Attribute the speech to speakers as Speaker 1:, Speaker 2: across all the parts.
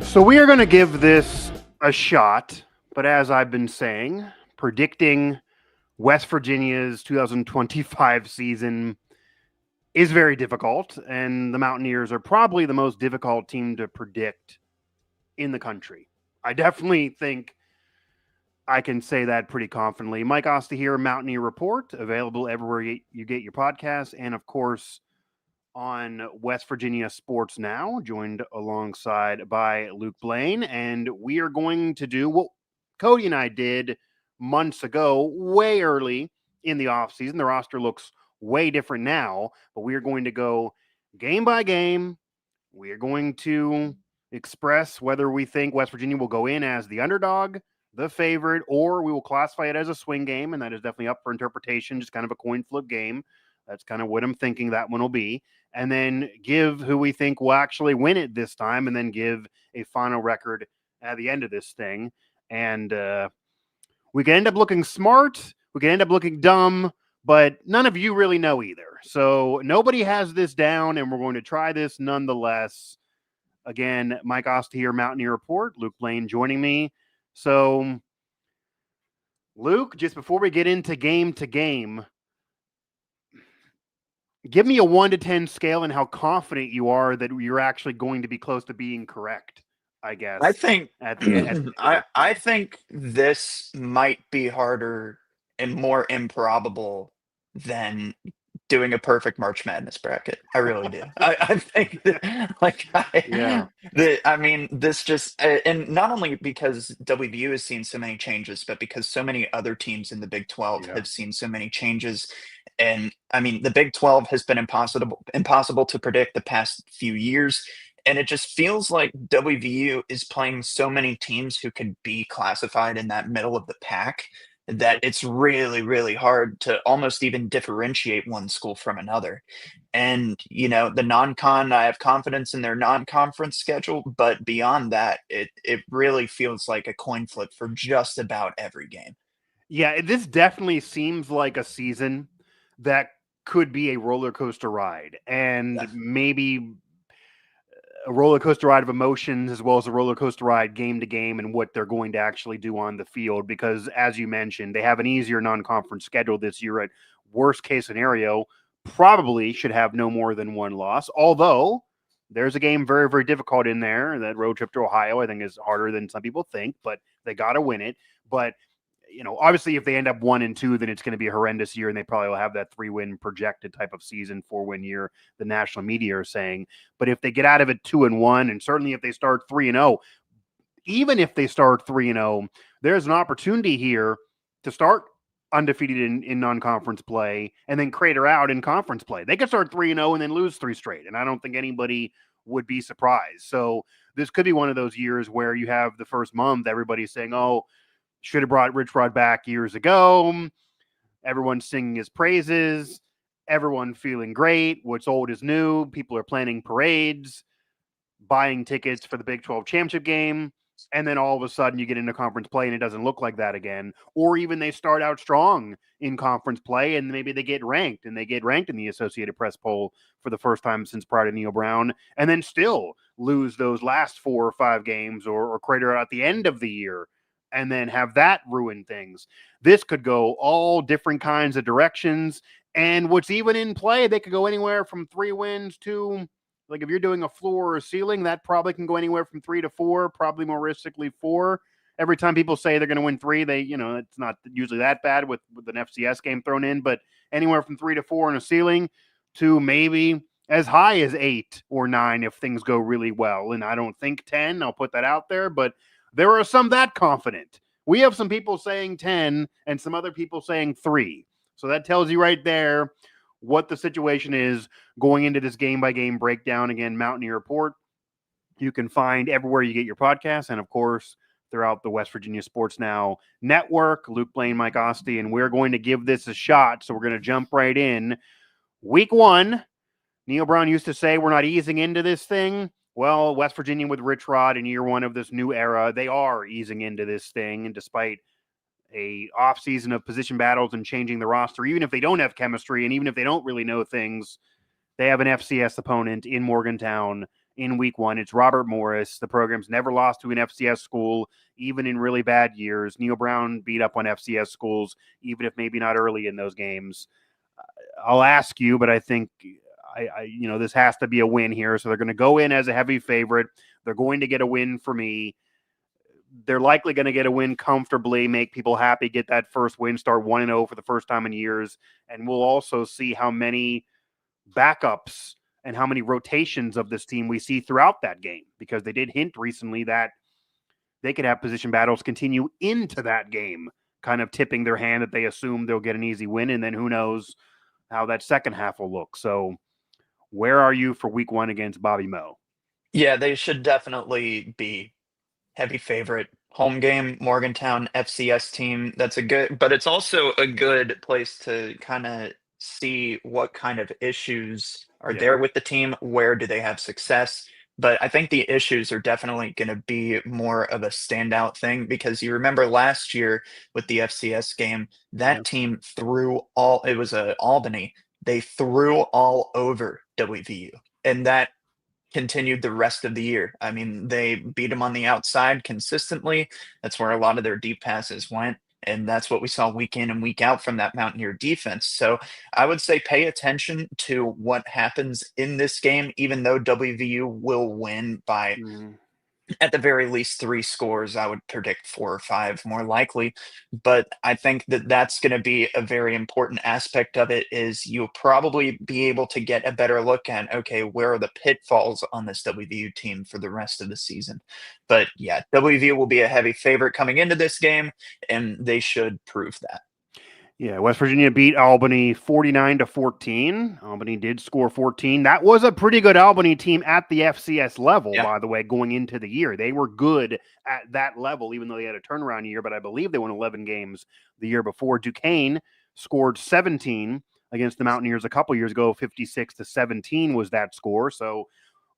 Speaker 1: So we are going to give this a shot, but as I've been saying, predicting West Virginia's 2025 season is very difficult, and the Mountaineers are probably the most difficult team to predict in the country. I definitely think I can say that pretty confidently. Mike Asti here, Mountaineer Report, available everywhere you get your podcasts, and of course on West Virginia Sports Now, joined alongside by Luke Blain. And we are going to do what Cody and I did months ago, way early in the offseason. The roster looks way different now, but we are going to go game by game. We are going to express whether we think West Virginia will go in as the underdog, the favorite, or we will classify it as a swing game, and that is definitely up for interpretation, just kind of a coin flip game. That's kind of what I'm thinking that one will be. And then give who we think will actually win it this time, and then give a final record at the end of this thing. And we could end up looking smart. We could end up looking dumb, but none of you really know either. So nobody has this down, and we're going to try this nonetheless. Again, Mike Oster here, Mountaineer Report. Luke Blain joining me. So, Luke, just before we get into game, give me a 1 to 10 scale and how confident you are that you're actually going to be close to being correct, I guess.
Speaker 2: I think
Speaker 1: at the end.
Speaker 2: I think this might be harder and more improbable than doing a perfect March Madness bracket. I really do. I think that, I mean, this just, and not only because WVU has seen so many changes, but because so many other teams in the Big 12 have seen so many changes. And I mean, the Big 12 has been impossible to predict the past few years. And it just feels like WVU is playing so many teams who could be classified in that middle of the pack that it's really, really hard to almost even differentiate one school from another. And, you know, the non-con, I have confidence in their non-conference schedule, but beyond that, it really feels like a coin flip for just about every game.
Speaker 1: Yeah, this definitely seems like a season that could be a roller coaster ride, and maybe a roller coaster ride of emotions as well as a roller coaster ride game to game and what they're going to actually do on the field. Because as you mentioned, they have an easier non-conference schedule this year. At worst case scenario, probably should have no more than one loss. Although there's a game very, very difficult in there. That road trip to Ohio, I think, is harder than some people think, but they got to win it. But you know, obviously, if they end up 1-2, then it's going to be a horrendous year, and they probably will have that 3-win projected type of season, 4-win year. The national media are saying, but if they get out of it 2-1, and certainly if they start 3-0, even if they start 3-0, there's an opportunity here to start undefeated in non-conference play and then crater out in conference play. They could start 3-0 and then lose 3 straight, and I don't think anybody would be surprised. So this could be one of those years where you have the first month, everybody's saying, oh, should have brought Rich Rod back years ago. Everyone's singing his praises. Everyone feeling great. What's old is new. People are planning parades, buying tickets for the Big 12 championship game. And then all of a sudden you get into conference play and it doesn't look like that again. Or even they start out strong in conference play and maybe they get ranked and they get ranked in the Associated Press poll for the first time since prior to Neil Brown and then still lose those last 4 or 5 games or crater out at the end of the year and then have that ruin things. This could go all different kinds of directions. And what's even in play, they could go anywhere from 3 wins to, like if you're doing a floor or a ceiling, that probably can go anywhere from 3 to 4, probably more realistically 4. Every time people say they're going to win 3, they, you know, it's not usually that bad with an FCS game thrown in, but anywhere from 3 to 4 in a ceiling to maybe as high as 8 or 9 if things go really well. And I don't think 10, I'll put that out there, but there are some that confident. We have some people saying 10 and some other people saying 3. So that tells you right there what the situation is going into this game-by-game breakdown. Again, Mountaineer Report, you can find everywhere you get your podcasts and, of course, throughout the West Virginia Sports Now network. Luke Blain, Mike Osti, and we're going to give this a shot, so we're going to jump right in. Week 1, Neil Brown used to say we're not easing into this thing. Well, West Virginia with Rich Rod in year 1 of this new era, they are easing into this thing. And despite a offseason of position battles and changing the roster, even if they don't have chemistry and even if they don't really know things, they have an FCS opponent in Morgantown in week one. It's Robert Morris. The program's never lost to an FCS school, even in really bad years. Neil Brown beat up on FCS schools, even if maybe not early in those games. I'll ask you, but I think this has to be a win here. So they're going to go in as a heavy favorite. They're going to get a win for me. They're likely going to get a win comfortably, make people happy, get that first win, start 1-0 for the first time in years. And we'll also see how many backups and how many rotations of this team we see throughout that game, because they did hint recently that they could have position battles continue into that game, kind of tipping their hand that they assume they'll get an easy win. And then who knows how that second half will look. So where are you for week one against Bobby Moe?
Speaker 2: Yeah, they should definitely be heavy favorite. Home game, Morgantown FCS team. That's a good, but it's also a good place to kind of see what kind of issues are
Speaker 1: Yeah.
Speaker 2: there with the team. Where do they have success? But I think the issues are definitely going to be more of a standout thing, because you remember last year with the FCS game,
Speaker 1: Yeah.
Speaker 2: that team threw all, it was Albany. They threw all over WVU. And that continued the rest of the year. I mean, they beat them on the outside consistently. That's where a lot of their deep passes went. And that's what we saw week in and week out from that Mountaineer defense. So I would say pay attention to what happens in this game, even though WVU will win by
Speaker 1: Mhm.
Speaker 2: at the very least 3 scores. I would predict 4 or 5 more likely, but I think that that's going to be a very important aspect of it. Is you'll probably be able to get a better look at, okay, where are the pitfalls on this WVU team for the rest of the season. But yeah, WVU will be a heavy favorite coming into this game, and they should prove that.
Speaker 1: Yeah, West Virginia beat Albany 49-14. Albany did score 14. That was a pretty good Albany team at the FCS level,
Speaker 2: Yeah.
Speaker 1: by the way, going into the year. They were good at that level, even though they had a turnaround year, but I believe they won 11 games the year before. Duquesne scored 17 against the Mountaineers a couple years ago. 56-17 was that score. So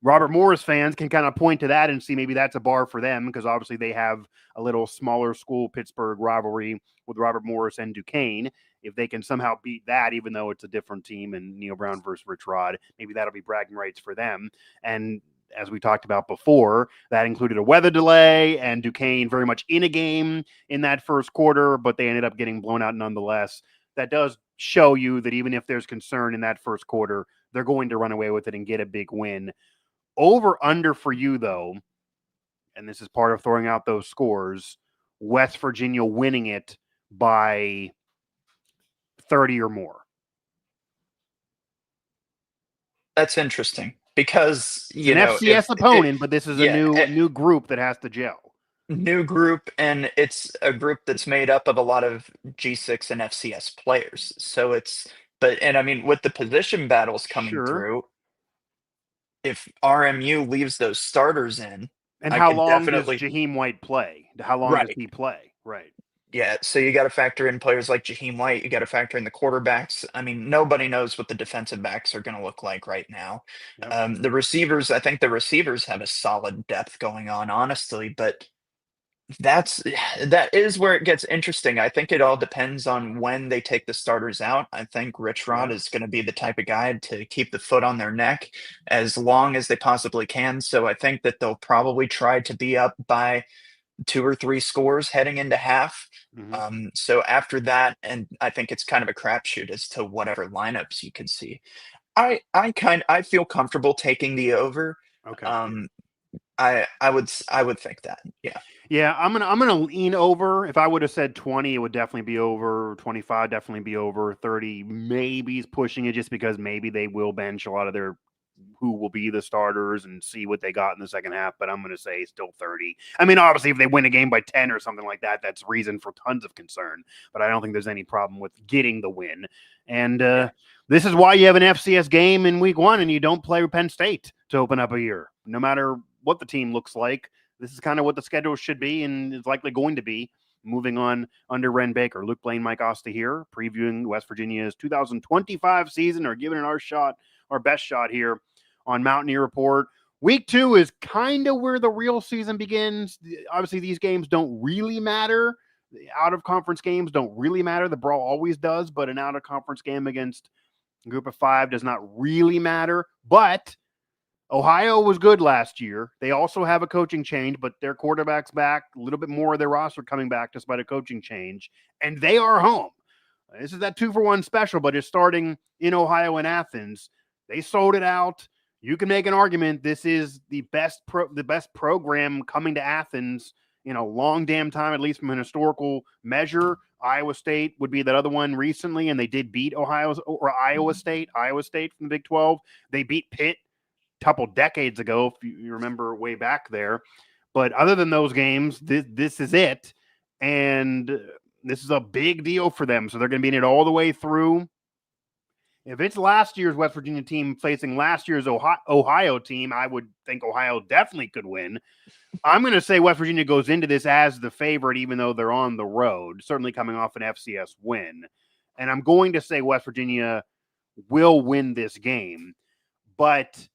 Speaker 1: Robert Morris fans can kind of point to that and see maybe that's a bar for them, because obviously they have a little smaller school Pittsburgh rivalry with Robert Morris and Duquesne. If they can somehow beat that, even though it's a different team and Neil Brown versus Rich Rod, maybe that'll be bragging rights for them. And as we talked about before, that included a weather delay, and Duquesne very much in a game in that first quarter, but they ended up getting blown out nonetheless. That does show you that even if there's concern in that first quarter, they're going to run away with it and get a big win. Over under for you, though, and this is part of throwing out those scores, West Virginia winning it by 30 or more.
Speaker 2: That's interesting because,
Speaker 1: It's an FCS opponent, but this is a new group that has to gel.
Speaker 2: New group, and it's a group that's made up of a lot of G6 and FCS players. So and I mean, with the position battles coming
Speaker 1: Sure.
Speaker 2: through, if RMU leaves those starters in,
Speaker 1: And
Speaker 2: I
Speaker 1: how
Speaker 2: could
Speaker 1: long does
Speaker 2: definitely.
Speaker 1: Jaheim White play? How long does
Speaker 2: Right.
Speaker 1: he play? Right.
Speaker 2: Yeah, so you got to factor in players like Jaheim White. You got to factor in the quarterbacks. I mean, nobody knows what the defensive backs are going to look like right now.
Speaker 1: Yep.
Speaker 2: The receivers, I think the receivers have a solid depth going on, honestly, but that is where it gets interesting. I think it all depends on when they take the starters out. I think Rich Rod
Speaker 1: Yeah.
Speaker 2: is going to be the type of guy to keep the foot on their neck as long as they possibly can. So I think that they'll probably try to be up by 2 or 3 scores heading into half.
Speaker 1: Mm-hmm.
Speaker 2: So after that, and I think it's kind of a crapshoot as to whatever lineups you could see. I feel comfortable taking the over.
Speaker 1: Okay.
Speaker 2: Um, I would think that. Yeah.
Speaker 1: Yeah, I'm gonna lean over. If I would have said 20, it would definitely be over. 25 definitely be over. 30 maybe is pushing it, just because maybe they will bench a lot of their who will be the starters and see what they got in the second half. But I'm gonna say still 30. I mean, obviously, if they win a game by 10 or something like that, that's reason for tons of concern. But I don't think there's any problem with getting the win. And this is why you have an FCS game in week one and you don't play Penn State to open up a year, no matter what the team looks like. This is kind of what the schedule should be and is likely going to be. Moving on under Ren Baker, Luke Blain, Mike Asti here, previewing West Virginia's 2025 season, or giving it our best shot here on Mountaineer Report. Week 2 is kind of where the real season begins. Obviously, these games don't really matter. The out-of-conference games don't really matter. The brawl always does, but an out-of-conference game against a group of 5 does not really matter. But Ohio was good last year. They also have a coaching change, but their quarterback's back, a little bit more of their roster coming back despite a coaching change, and they are home. This is that 2-for-1 special, but it's starting in Ohio and Athens. They sold it out. You can make an argument this is the best program coming to Athens in a long damn time, at least from an historical measure. Iowa State would be that other one recently, and they did beat Iowa State from the Big 12. They beat Pitt a couple decades ago, if you remember way back there. But other than those games, this is it. And this is a big deal for them. So they're going to be in it all the way through. If it's last year's West Virginia team facing last year's Ohio team, I would think Ohio definitely could win. I'm going to say West Virginia goes into this as the favorite, even though they're on the road, certainly coming off an FCS win. And I'm going to say West Virginia will win this game. But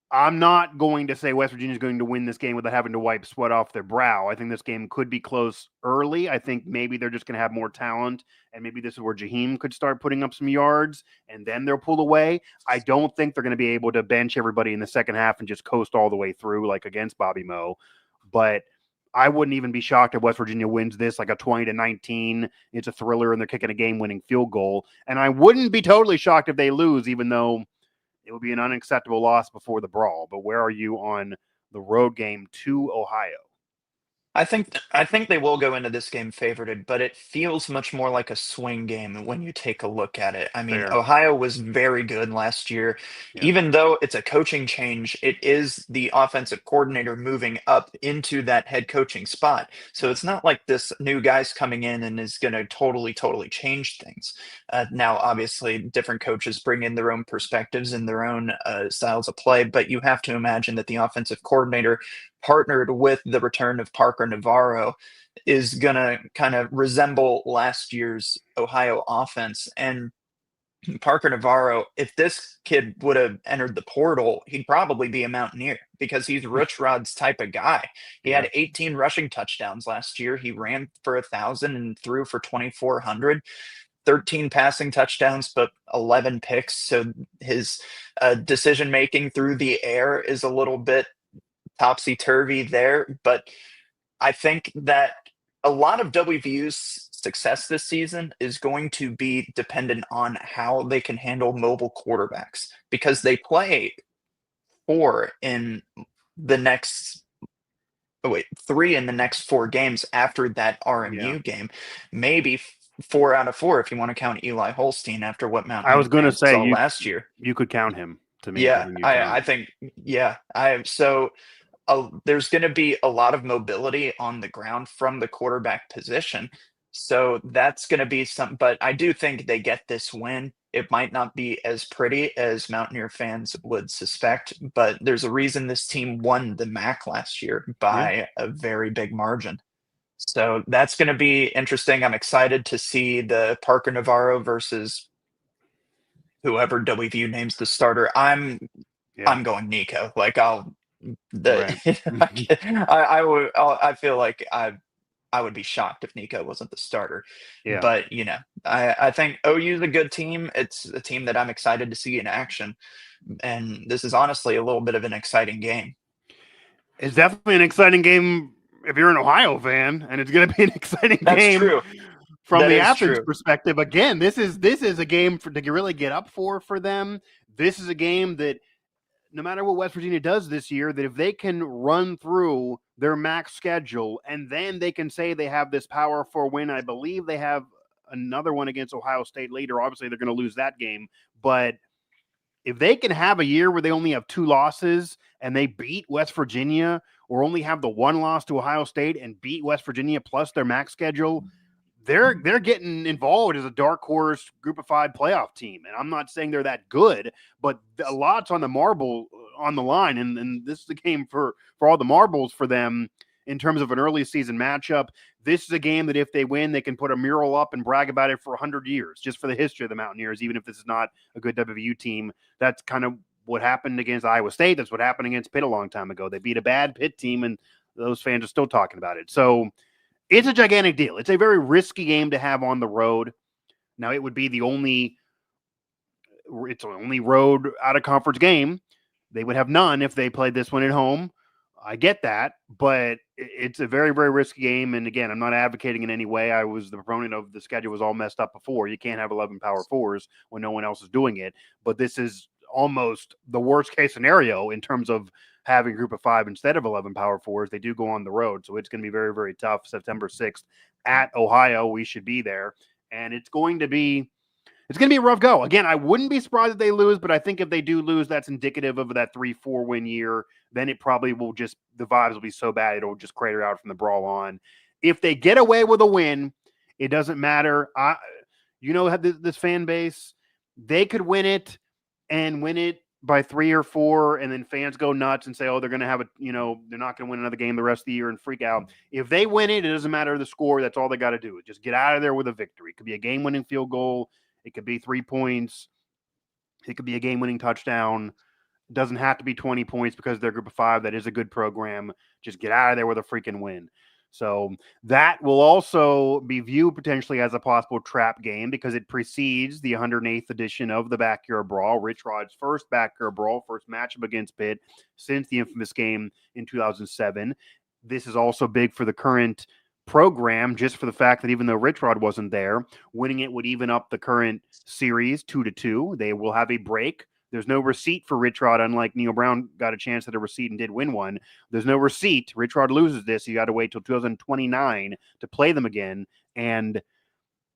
Speaker 1: I'm not going to say West Virginia is going to win this game without having to wipe sweat off their brow. I think this game could be close early. I think maybe they're just going to have more talent, and maybe this is where Jaheim could start putting up some yards, and then they'll pull away. I don't think they're going to be able to bench everybody in the second half and just coast all the way through like against Bobby Moe. But I wouldn't even be shocked if West Virginia wins this like a 20-19. It's a thriller, and they're kicking a game-winning field goal. And I wouldn't be totally shocked if they lose, even though it would be an unacceptable loss before the brawl. But where are you on the road game to Ohio?
Speaker 2: I think they will go into this game favorited, but it feels much more like a swing game when you take a look at it. I mean,
Speaker 1: Fair.
Speaker 2: Ohio was very good last year.
Speaker 1: Yeah.
Speaker 2: Even though it's a coaching change, it is the offensive coordinator moving up into that head coaching spot. So it's not like this new guy's coming in and is going to totally change things. Now, obviously, different coaches bring in their own perspectives and their own styles of play, but you have to imagine that the offensive coordinator partnered with the return of Parker Navarro is going to kind of resemble last year's Ohio offense. And Parker Navarro, if this kid would have entered the portal, he'd probably be a Mountaineer because he's Rich Rod's type of guy. He had 18 rushing touchdowns last year. He ran for 1,000 and threw for 2,400. 13 passing touchdowns, but 11 picks. So his decision making through the air is a little bit topsy-turvy there, but I think that a lot of WVU's success this season is going to be dependent on how they can handle mobile quarterbacks because they play three in the next 4 games after that RMU game, maybe 4 out of 4 if you want to count Eli Holstein after what Mountaineer
Speaker 1: I was going to say
Speaker 2: last year.
Speaker 1: You could count him to me.
Speaker 2: Yeah, I think there's going to be a lot of mobility on the ground from the quarterback position. So that's going to be something, but I do think they get this win. It might not be as pretty as Mountaineer fans would suspect, but there's a reason this team won the MAC last year by a very big margin. So that's going to be interesting. I'm excited to see the Parker Navarro versus whoever WVU names the starter. I'm going Nico. Like I feel like I would be shocked if Nico wasn't the starter.
Speaker 1: Yeah.
Speaker 2: But I think OU is a good team. It's a team that I'm excited to see in action. And this is honestly a little bit of an exciting game.
Speaker 1: It's definitely an exciting game if you're an Ohio fan, and it's going to be an exciting game
Speaker 2: true.
Speaker 1: From the Athens perspective. Again, this is a game to really get up for them. This is a game that no matter what West Virginia does this year, that if they can run through their MAC schedule and then they can say they have this Power 4 win, I believe they have another one against Ohio State later. Obviously, they're going to lose that game. But if they can have a year where they only have 2 losses and they beat West Virginia or only have the 1 loss to Ohio State and beat West Virginia plus their MAC schedule, they're getting involved as a dark horse group of 5 playoff team. And I'm not saying they're that good, but a lot's on the marble on the line. And this is a game for all the marbles for them in terms of an early season matchup. This is a game that if they win, they can put a mural up and brag about it for 100 years, just for the history of the Mountaineers, even if this is not a good WVU team. That's kind of what happened against Iowa State. That's what happened against Pitt a long time ago. They beat a bad Pitt team, and those fans are still talking about it. So it's a gigantic deal. It's a very risky game to have on the road. Now, it would be the only road out of conference game. They would have none if they played this one at home. I get that, but it's a very, very risky game. And again, I'm not advocating in any way. I was the proponent of the schedule was all messed up before. You can't have 11 power fours when no one else is doing it. But this is almost the worst case scenario in terms of having a group of 5 instead of 11 power fours. They do go on the road. So it's going to be very, very tough. September 6th at Ohio. We should be there. And it's going to be a rough go. Again, I wouldn't be surprised if they lose, but I think if they do lose, that's indicative of that 3-4 win year. Then it probably will just, the vibes will be so bad, it'll just crater out from the brawl on. If they get away with a win, it doesn't matter. This fan base, they could win it by 3 or 4, and then fans go nuts and say, oh, they're going to have they're not going to win another game the rest of the year and freak out. If they win it, it doesn't matter the score. That's all they got to do. Just get out of there with a victory. It could be a game-winning field goal. It could be 3 points. It could be a game-winning touchdown. It doesn't have to be 20 points because they're a group of 5. That is a good program. Just get out of there with a freaking win. So that will also be viewed potentially as a possible trap game because it precedes the 108th edition of the Backyard Brawl, Rich Rod's first Backyard Brawl, first matchup against Pitt since the infamous game in 2007. This is also big for the current program, just for the fact that even though Rich Rod wasn't there, winning it would even up the current series 2-2. They will have a break. There's no receipt for Rich Rod, unlike Neil Brown got a chance at a receipt and did win one. There's no receipt. Rich Rod loses this. You got to wait till 2029 to play them again. And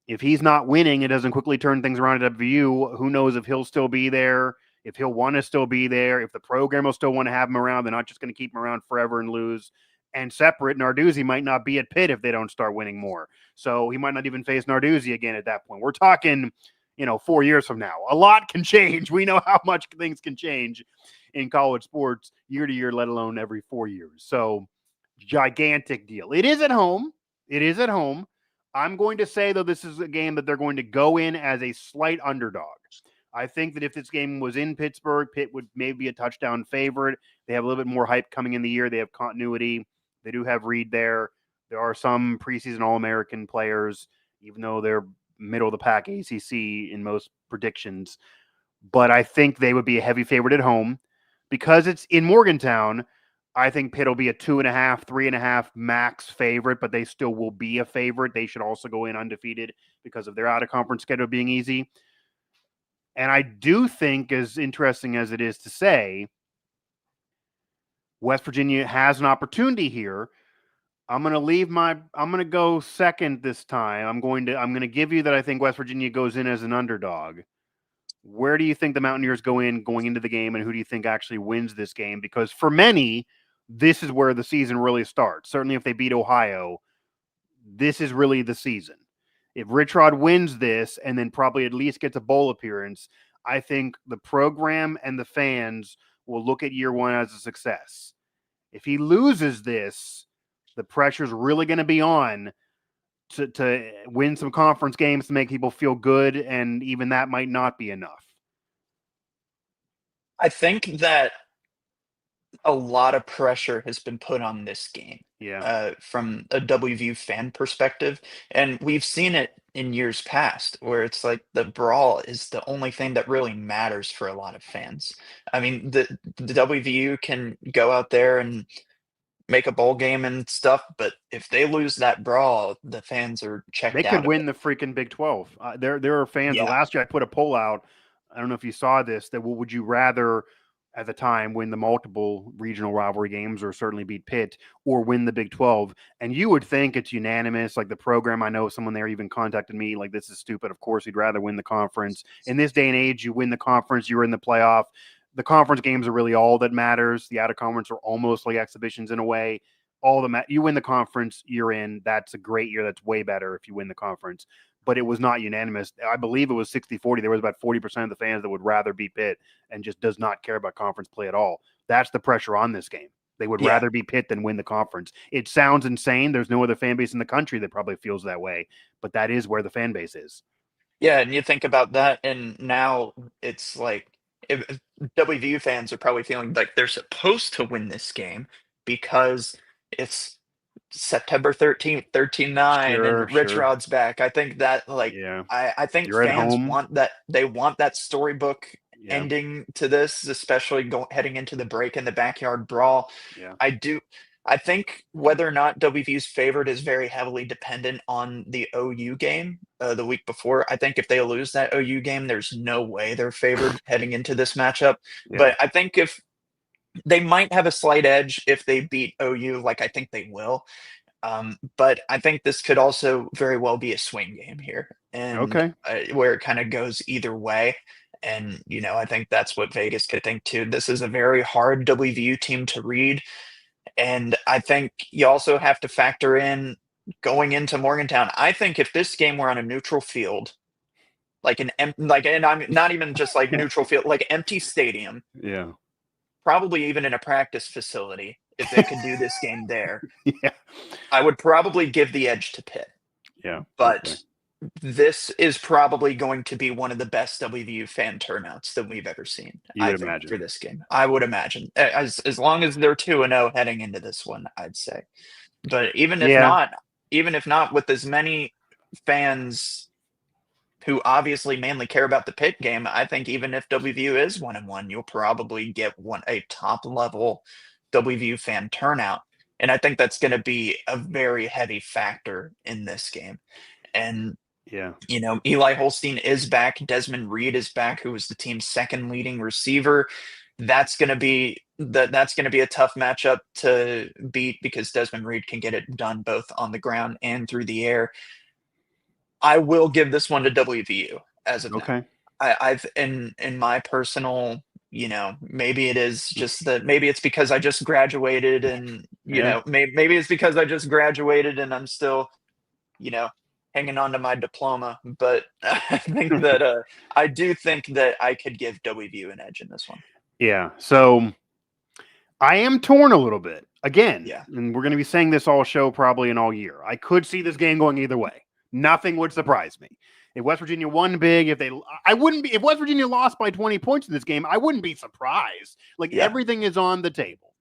Speaker 1: if he's not winning, it doesn't quickly turn things around at WVU. Who knows if he'll still be there, if he'll want to still be there, if the program will still want to have him around. They're not just going to keep him around forever and lose. And separate, Narduzzi might not be at Pitt if they don't start winning more. So he might not even face Narduzzi again at that point. We're talking 4 years from now. A lot can change. We know how much things can change in college sports year to year, let alone every 4 years. So gigantic deal. It is at home. I'm going to say, though, this is a game that they're going to go in as a slight underdog. I think that if this game was in Pittsburgh, Pitt would maybe be a touchdown favorite. They have a little bit more hype coming in the year. They have continuity. They do have Reed there. There are some preseason All-American players, even though they're middle of the pack ACC in most predictions. But I think they would be a heavy favorite at home. Because it's in Morgantown, I think Pitt will be a 2.5, 3.5 max favorite, but they still will be a favorite. They should also go in undefeated because of their out-of-conference schedule being easy. And I do think, as interesting as it is to say, West Virginia has an opportunity here. I'm going to go second this time. I'm going to give you that I think West Virginia goes in as an underdog. Where do you think the Mountaineers going into the game, and who do you think actually wins this game? Because for many, this is where the season really starts. Certainly if they beat Ohio, this is really the season. If Rich Rod wins this and then probably at least gets a bowl appearance, I think the program and the fans will look at year one as a success. If he loses this, the pressure's really going to be on to win some conference games to make people feel good, and even that might not be enough.
Speaker 2: I think that a lot of pressure has been put on this game.
Speaker 1: Yeah.
Speaker 2: From a WVU fan perspective. And we've seen it in years past where it's like the brawl is the only thing that really matters for a lot of fans. I mean, the WVU can go out there and make a bowl game and stuff, but if they lose that brawl, the fans are checked
Speaker 1: They
Speaker 2: out
Speaker 1: could
Speaker 2: of
Speaker 1: win
Speaker 2: it.
Speaker 1: the freaking Big 12. There are fans.
Speaker 2: Yeah.
Speaker 1: Last year I put a poll out. I don't know if you saw this, that would you rather at the time win the multiple regional rivalry games or certainly beat Pitt or win the Big 12? And you would think it's unanimous. Like the program, I know someone there even contacted me like, this is stupid. Of course, he'd rather win the conference. In this day and age, you win the conference, you're in the playoff. The conference games are really all that matters. The out of conference are almost like exhibitions in a way. You win the conference, you're in. That's a great year. That's way better if you win the conference. But it was not unanimous. I believe it was 60-40. There was about 40% of the fans that would rather beat Pitt and just does not care about conference play at all. That's the pressure on this game. They would rather be Pitt than win the conference. It sounds insane. There's no other fan base in the country that probably feels that way, but that is where the fan base is.
Speaker 2: Yeah, and you think about that, and now it's like if WVU fans are probably feeling like they're supposed to win this game because it's September 13th, 13-9,
Speaker 1: Sure,
Speaker 2: and Rich
Speaker 1: sure.
Speaker 2: Rod's back. I think that
Speaker 1: Yeah.
Speaker 2: I think
Speaker 1: You're at
Speaker 2: fans
Speaker 1: home.
Speaker 2: want that, they want that storybook ending to this, especially heading into the break in the backyard brawl.
Speaker 1: Yeah.
Speaker 2: I think whether or not WVU's favored is very heavily dependent on the OU game the week before. I think if they lose that OU game, there's no way they're favored heading into this matchup.
Speaker 1: Yeah.
Speaker 2: But I think if they might have a slight edge if they beat OU, like I think they will. But I think this could also very well be a swing game here, and
Speaker 1: Okay.
Speaker 2: where it kind of goes either way. And I think that's what Vegas could think too. This is a very hard WVU team to read, and I think you also have to factor in going into Morgantown. I think if this game were on a neutral field, and I'm not even just like neutral field, like empty stadium,
Speaker 1: Yeah.
Speaker 2: probably even in a practice facility, if they could do this game there,
Speaker 1: Yeah.
Speaker 2: I would probably give the edge to Pitt.
Speaker 1: Yeah.
Speaker 2: But
Speaker 1: Okay.
Speaker 2: this is probably going to be one of the best WVU fan turnouts that we've ever seen.
Speaker 1: You would imagine.
Speaker 2: For this game. I would imagine, as long as they're 2-0 heading into this one, I'd say. But even if not, with as many fans who obviously mainly care about the Pitt game, I think even if WVU is 1-1, you'll probably get a top level WVU fan turnout. And I think that's going to be a very heavy factor in this game. And
Speaker 1: yeah,
Speaker 2: Eli Holstein is back. Desmond Reed is back, who was the team's second leading receiver. That's going to be a tough matchup to beat because Desmond Reed can get it done both on the ground and through the air. I will give this one to WVU as of now. I've in my personal, maybe it is just that maybe it's because I just graduated and maybe it's because I just graduated and I'm still, hanging on to my diploma. But I think that I do think that I could give WVU an edge in this one.
Speaker 1: Yeah. So I am torn a little bit again.
Speaker 2: Yeah.
Speaker 1: And we're going to be saying this all show probably and all year. I could see this game going either way. Nothing would surprise me. If West Virginia won big, if West Virginia lost by 20 points in this game, I wouldn't be surprised. Everything is on the table.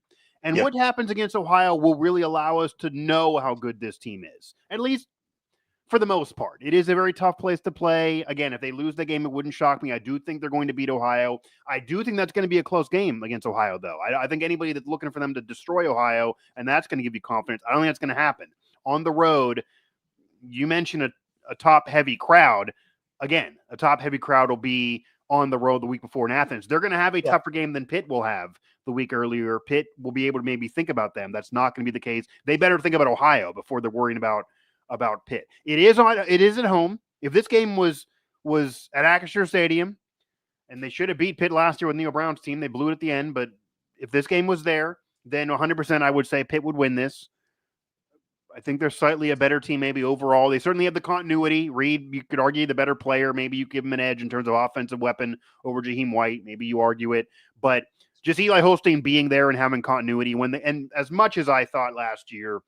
Speaker 1: And what happens against Ohio will really allow us to know how good this team is. At least for the most part. It is a very tough place to play. Again, if they lose the game, it wouldn't shock me. I do think they're going to beat Ohio. I do think that's going to be a close game against Ohio, though. I think anybody that's looking for them to destroy Ohio, and that's going to give you confidence, I don't think that's going to happen. On the road, you mentioned a top-heavy crowd. Again, a top-heavy crowd will be on the road the week before in Athens. They're going to have a tougher game than Pitt will have the week earlier. Pitt will be able to maybe think about them. That's not going to be the case. They better think about Ohio before they're worrying about Pitt. It is at home. If this game was at Acrisure Stadium, and they should have beat Pitt last year with Neil Brown's team, they blew it at the end. But if this game was there, then 100% I would say Pitt would win this. I think they're slightly a better team, maybe overall. They certainly have the continuity. Reed, you could argue the better player. Maybe you give him an edge in terms of offensive weapon over Jaheim White. Maybe you argue it, but just Eli Holstein being there and having continuity and as much as I thought last year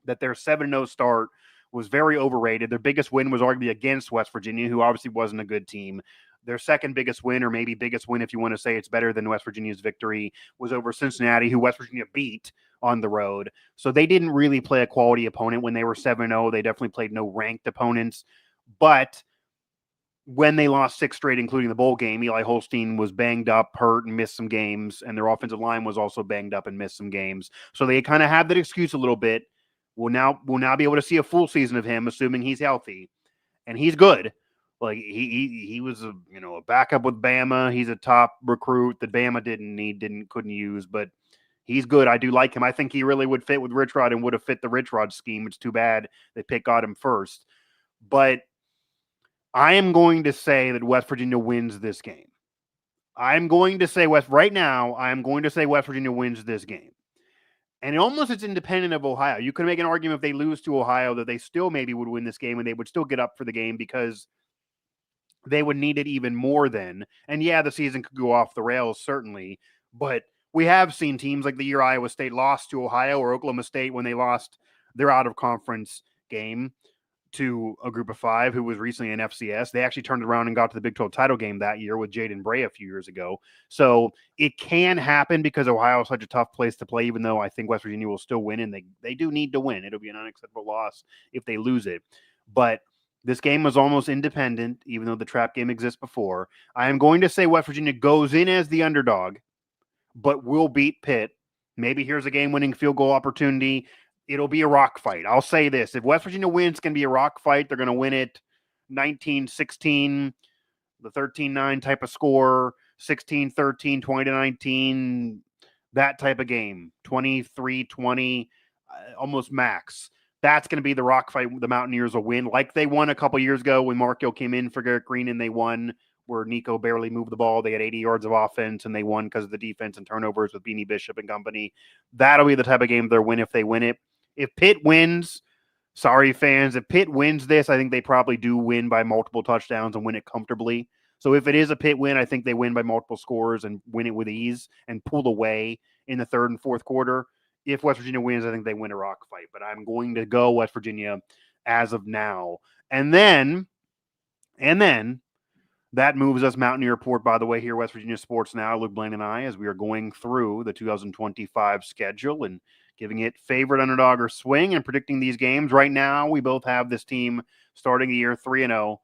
Speaker 1: that their 7-0 start was very overrated. Their biggest win was arguably against West Virginia, who obviously wasn't a good team. Their second biggest win, or maybe biggest win if you want to say it's better than West Virginia's victory, was over Cincinnati, who West Virginia beat on the road. So they didn't really play a quality opponent when they were 7-0. They definitely played no ranked opponents. But when they lost 6 straight, including the bowl game, Eli Holstein was banged up, hurt, and missed some games. And their offensive line was also banged up and missed some games. So they kind of have that excuse a little bit. We'll now be able to see a full season of him, assuming he's healthy. And he's good. Like he was a backup with Bama. He's a top recruit that Bama couldn't use, but he's good. I do like him. I think he really would fit with Rich Rod and would have fit the Rich Rod scheme. It's too bad that Pitt got him first. But I am going to say that West Virginia wins this game. I'm going to say West Virginia wins this game. And it's independent of Ohio. You can make an argument if they lose to Ohio that they still maybe would win this game and they would still get up for the game because they would need it even more then. And yeah, the season could go off the rails, certainly. But we have seen teams like the year Iowa State lost to Ohio or Oklahoma State when they lost their out-of-conference game to a group of 5 who was recently in FCS. They actually turned around and got to the Big 12 title game that year with Jaden Bray a few years ago. So it can happen because Ohio is such a tough place to play, even though I think West Virginia will still win, and they do need to win. It'll be an unacceptable loss if they lose it. But This game was almost independent, even though the trap game exists before. I am going to say West Virginia goes in as the underdog, but will beat Pitt. Maybe here's a game-winning field goal opportunity. It'll be a rock fight. I'll say this. If West Virginia wins, it's going to be a rock fight. They're going to win it 19-16, the 13-9 type of score, 16-13, 20-19, that type of game, 23-20, almost max. That's going to be the rock fight. The Mountaineers will win, like they won a couple years ago when Mark Gill came in for Garrett Green and they won, where Nico barely moved the ball. They had 80 yards of offense and they won because of the defense and turnovers with Beanie Bishop and company. That'll be the type of game they'll win if they win it. If Pitt wins, sorry fans, if Pitt wins this, I think they probably do win by multiple touchdowns and win it comfortably. So if it is a Pitt win, I think they win by multiple scores and win it with ease and pull away in the third and fourth quarter. If West Virginia wins, I think they win a rock fight. But I'm going to go West Virginia as of now. And then that moves us Mountaineer Report, by the way, here, West Virginia Sports Now, Luke Blain and I, as we are going through the 2025 schedule and giving it favorite, underdog, or swing and predicting these games. Right now, we both have this team starting the year 3-0.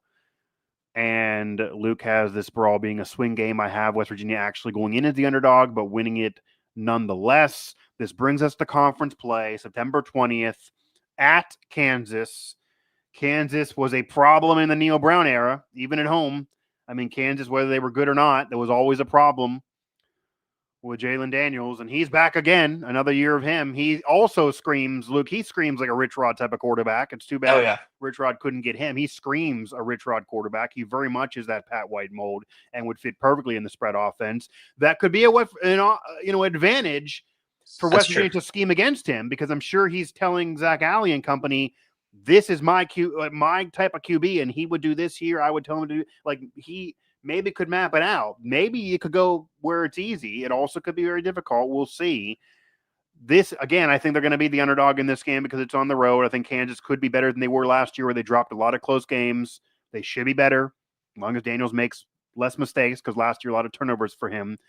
Speaker 1: And Luke has this brawl being a swing game. I have West Virginia actually going in as the underdog, but winning it nonetheless. This brings us to conference play, September 20th at Kansas. Kansas was a problem in the Neil Brown era, even at home. I mean, Kansas, whether they were good or not, there was always a problem with Jalen Daniels, and he's back again, another year of him. He also screams, Luke, he screams like a Rich Rod type of quarterback. It's too bad Rich Rod couldn't get him. He screams a Rich Rod quarterback. He very much is that Pat White mold and would fit perfectly in the spread offense. That could be an advantage for West Virginia to scheme against him, because I'm sure he's telling Zach Alley and company, this is my type of QB, and he would do this here. I would tell him to do, like, he maybe could map it out. Maybe it could go where it's easy. It also could be very difficult. We'll see. This, again, I think they're going to be the underdog in this game because it's on the road. I think Kansas could be better than they were last year, where they dropped a lot of close games. They should be better as long as Daniels makes less mistakes, because last year a lot of turnovers for him.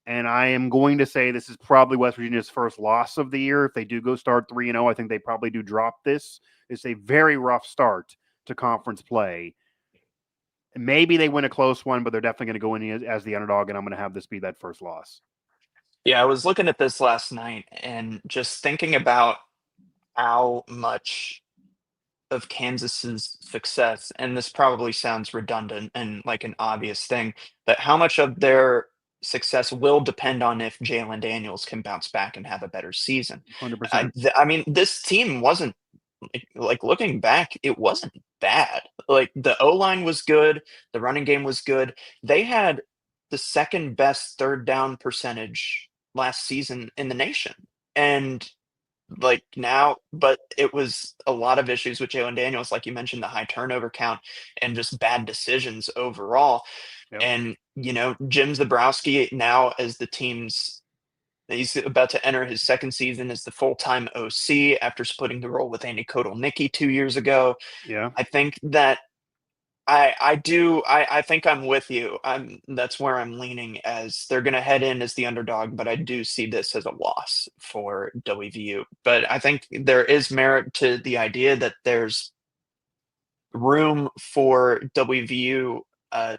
Speaker 1: And I am going to say this is probably West Virginia's first loss of the year. If they do go start 3-0, I think they probably do drop this. It's a very rough start to conference play. Maybe they win a close one, but they're definitely going to go in as the underdog, and I'm going to have this be that first loss.
Speaker 2: Yeah, I was looking at this last night and just thinking about how much of Kansas's success, and this probably sounds redundant and like an obvious thing, but how much of their success will depend on if Jalen Daniels can bounce back and have a better season.
Speaker 1: 100%.
Speaker 2: I mean, this team wasn't like looking back, it wasn't bad. Like the O-line was good, the running game was good. They had the second best third down percentage last season in the nation. And like now, but it was a lot of issues with Jalen Daniels, like you mentioned, the high turnover count and just bad decisions overall.
Speaker 1: Yep.
Speaker 2: And, Jim Zabrowski now as the team's he's about to enter his second season as the full-time OC after splitting the role with Andy Kotelnicki 2 years ago.
Speaker 1: Yeah.
Speaker 2: I think that I think I'm with you. That's where I'm leaning, as they're gonna head in as the underdog, but I do see this as a loss for WVU. But I think there is merit to the idea that there's room for WVU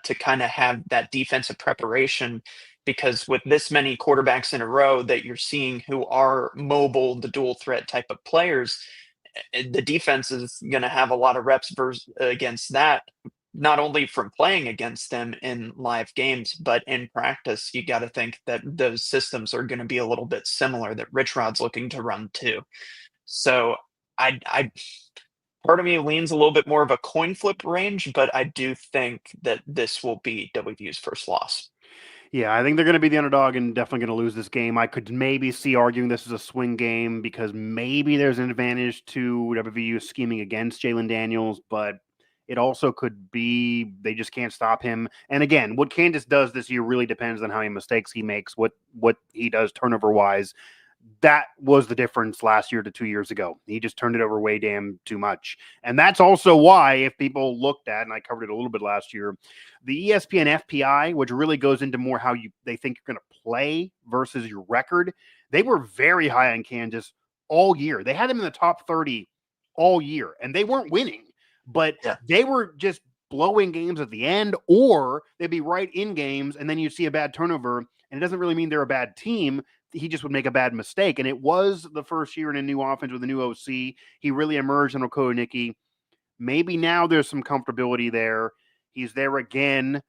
Speaker 2: to kind of have that defensive preparation, because with this many quarterbacks in a row that you're seeing who are mobile, the dual threat type of players, the defense is going to have a lot of reps against that, not only from playing against them in live games, but in practice. You got to think that those systems are going to be a little bit similar that Rich Rod's looking to run too. So I part of me leans a little bit more of a coin flip range, but I do think that this will be WVU's first loss.
Speaker 1: Yeah, I think they're going to be the underdog and definitely going to lose this game. I could maybe see arguing this is a swing game because maybe there's an advantage to WVU scheming against Jalen Daniels, but it also could be they just can't stop him. And again, what Kansas does this year really depends on how many mistakes he makes, what he does turnover-wise. That was the difference last year to 2 years ago. He just turned it over way damn too much. And that's also why, if people looked at, and I covered it a little bit last year, the ESPN FPI, which really goes into more how they think you're going to play versus your record, they were very high on Kansas all year. They had them in the top 30 all year, and they weren't winning. but
Speaker 2: Yeah.
Speaker 1: they were just blowing games at the end, or they'd be right in games, and then you see a bad turnover, and it doesn't really mean they're a bad team. He just would make a bad mistake. And it was the first year in a new offense with a new OC. He really emerged in Okoroniki. Maybe now there's some comfortability there. He's there again.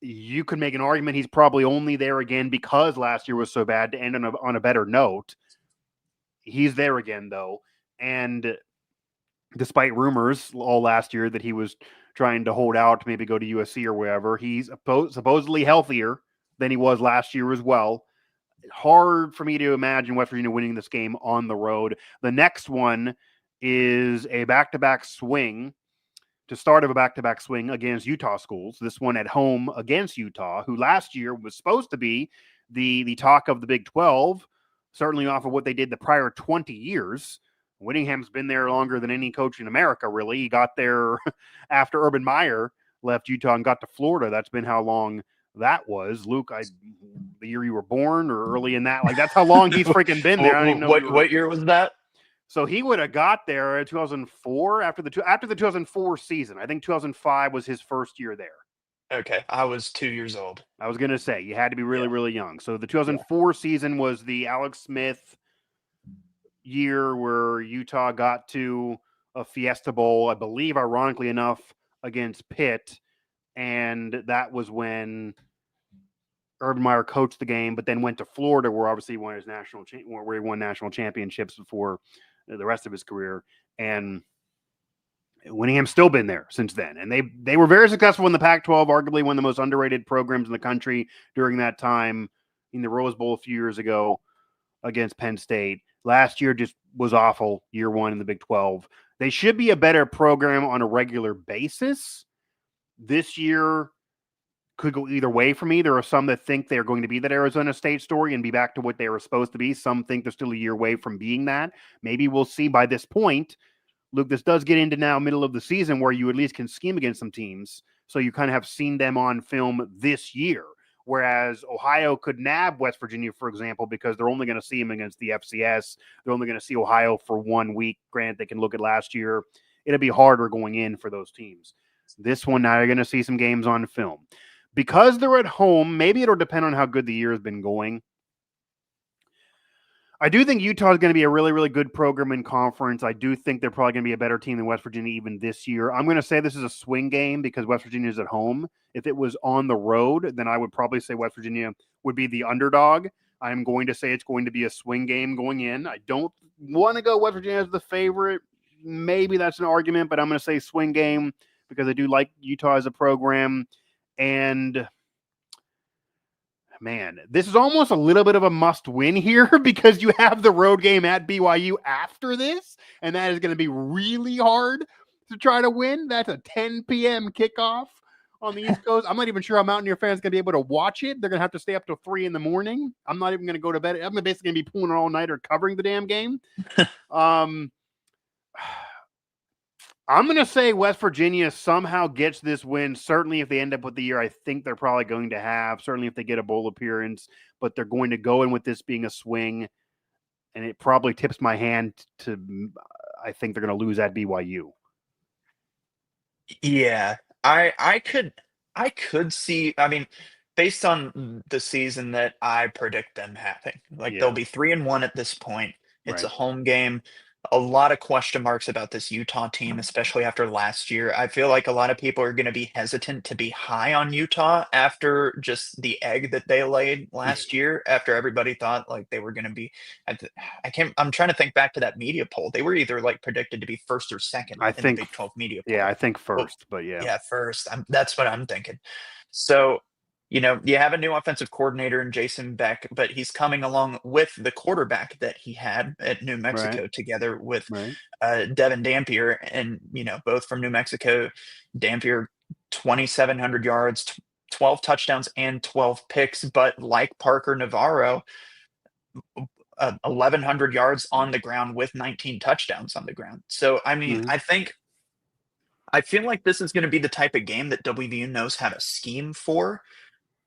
Speaker 1: You could make an argument he's probably only there again because last year was so bad to end on a better note. He's there again, though. And despite rumors all last year that he was trying to hold out to maybe go to USC or wherever, he's supposedly healthier than he was last year as well. Hard for me to imagine West Virginia winning this game on the road. The next one is a back-to-back swing to start of a back-to-back swing against Utah schools. This one at home against Utah, who last year was supposed to be the talk of the Big 12, certainly off of what they did the prior 20 years. Whittingham's been there longer than any coach in America, really. He got there after Urban Meyer left Utah and got to Florida. That's been how long that was. Luke, the year you were born or early in that, like that's how long he's freaking been there. I don't even know
Speaker 2: what year was that?
Speaker 1: So he would have got there in 2004 after the 2004 season. I think 2005 was his first year there.
Speaker 2: Okay, I was 2 years old.
Speaker 1: I was going to say you had to be really, really young. So the 2004 season was the Alex Smith year where Utah got to a Fiesta Bowl, I believe, ironically enough, against Pitt. And that was when Urban Meyer coached the game, but then went to Florida, where obviously he won his where he won national championships before the rest of his career. And Whittingham's still been there since then. And they were very successful in the Pac-12, arguably one of the most underrated programs in the country during that time in the Rose Bowl a few years ago against Penn State. Last year just was awful, year one in the Big 12. They should be a better program on a regular basis. This year could go either way for me. There are some that think they're going to be that Arizona State story and be back to what they were supposed to be. Some think they're still a year away from being that. Maybe we'll see by this point. Luke, this does get into now middle of the season where you at least can scheme against some teams. So you kind of have seen them on film this year. Whereas Ohio could nab West Virginia, for example, because they're only going to see them against the FCS. They're only going to see Ohio for 1 week. Granted, they can look at last year. It'll be harder going in for those teams. This one, now you're going to see some games on film. Because they're at home, maybe it'll depend on how good the year has been going. I do think Utah is going to be a really, really good program in conference. I do think they're probably going to be a better team than West Virginia even this year. I'm going to say this is a swing game because West Virginia is at home. If it was on the road, then I would probably say West Virginia would be the underdog. I'm going to say it's going to be a swing game going in. I don't want to go West Virginia as the favorite. Maybe that's an argument, but I'm going to say swing game because I do like Utah as a program. And man, this is almost a little bit of a must win here because you have the road game at BYU after this, and that is going to be really hard to try to win. That's a 10 p.m. kickoff on the East Coast. I'm not even sure how Mountaineer fans are going to be able to watch it. They're going to have to stay up till 3 in the morning. I'm not even going to go to bed. I'm basically going to be pulling an all-nighter covering the damn game. I'm going to say West Virginia somehow gets this win. Certainly if they end up with the year I think they're probably going to have. Certainly if they get a bowl appearance. But they're going to go in with this being a swing. And it probably tips my hand to I think they're going to lose at BYU.
Speaker 2: Yeah, I could see. I mean, based on the season that I predict them having, like they'll be 3-1 at this point. It's a
Speaker 1: Right.
Speaker 2: home game. A lot of question marks about this Utah team, especially after last year. I feel like a lot of people are going to be hesitant to be high on Utah after just the egg that they laid last year. After everybody thought like they were going to be, I can't. I'm trying to think back to that media poll. They were either like predicted to be first or second
Speaker 1: I
Speaker 2: in the
Speaker 1: think,
Speaker 2: Big 12 media
Speaker 1: yeah,
Speaker 2: poll.
Speaker 1: I think
Speaker 2: Well,
Speaker 1: first, but yeah.
Speaker 2: yeah, first. That's what I'm thinking. So, you have a new offensive coordinator in Jason Beck, but he's coming along with the quarterback that he had at New
Speaker 1: Right.
Speaker 2: Mexico together with
Speaker 1: Right.
Speaker 2: Devin Dampier, and both from New Mexico. Dampier, 2,700 yards, 12 touchdowns, and 12 picks. But like Parker Navarro, 1,100 yards on the ground with 19 touchdowns on the ground. So, I mean,
Speaker 1: Mm-hmm.
Speaker 2: I feel like this is going to be the type of game that WVU knows how to scheme for.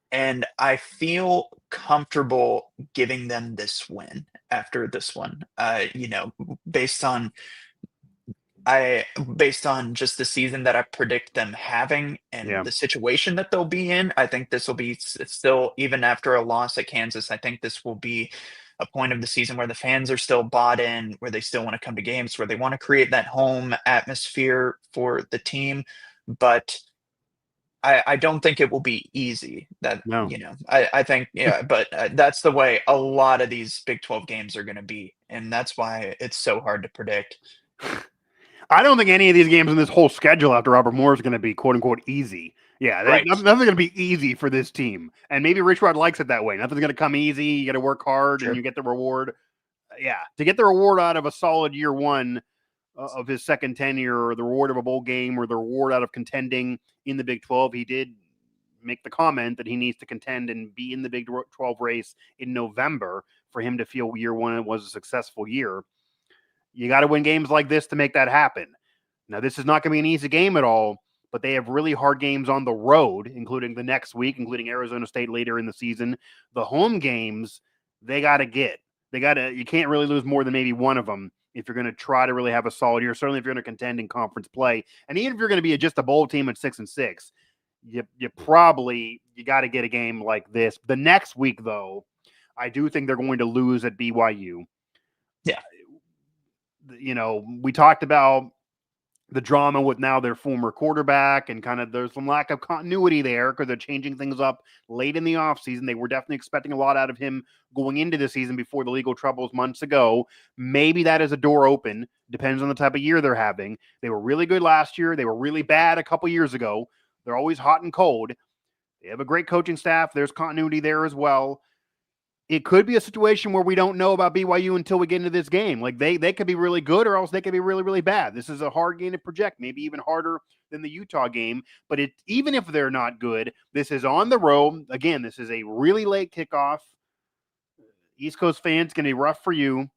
Speaker 2: And I feel comfortable giving them this win after this one, based on Based on just the season that I predict them having and
Speaker 1: Yeah.
Speaker 2: the situation that they'll be in, I think this will be still, even after a loss at Kansas, I think this will be a point of the season where the fans are still bought in, where they still want to come to games, where they want to create that home atmosphere for the team. But I don't think it will be easy. That,
Speaker 1: No.
Speaker 2: I think, yeah, but that's the way a lot of these Big 12 games are going to be, and that's why it's so hard to predict.
Speaker 1: I don't think any of these games in this whole schedule after Robert Moore is going to be "quote unquote" easy. Yeah,
Speaker 2: Right.
Speaker 1: nothing's going to be easy for this team, and maybe Rich Rod likes it that way. Nothing's going to come easy. You got to work hard, and
Speaker 2: Sure.
Speaker 1: you get the reward. Yeah, to get the reward out of a solid year one of his second tenure, or the reward of a bowl game, or the reward out of contending in the Big 12, he did make the comment that he needs to contend and be in the Big 12 race in November for him to feel year one was a successful year. You got to win games like this to make that happen. Now, this is not going to be an easy game at all, but they have really hard games on the road, including the next week, including Arizona State later in the season. The home games, they got to get. You can't really lose more than maybe one of them if you're going to try to really have a solid year, certainly if you're going to contend in conference play. And even if you're going to be just a bowl team at 6-6, you got to get a game like this. The next week, though, I do think they're going to lose at BYU.
Speaker 2: Yeah.
Speaker 1: We talked about the drama with now their former quarterback, and kind of there's some lack of continuity there because they're changing things up late in the offseason. They were definitely expecting a lot out of him going into the season before the legal troubles months ago. Maybe that is a door open. Depends on the type of year they're having. They were really good last year. They were really bad a couple years ago. They're always hot and cold. They have a great coaching staff. There's continuity there as well. It could be a situation where we don't know about BYU until we get into this game. Like they could be really good, or else they could be really, really bad. This is a hard game to project, maybe even harder than the Utah game. But even if they're not good, this is on the road. Again, this is a really late kickoff. East Coast fans, going to be rough for you.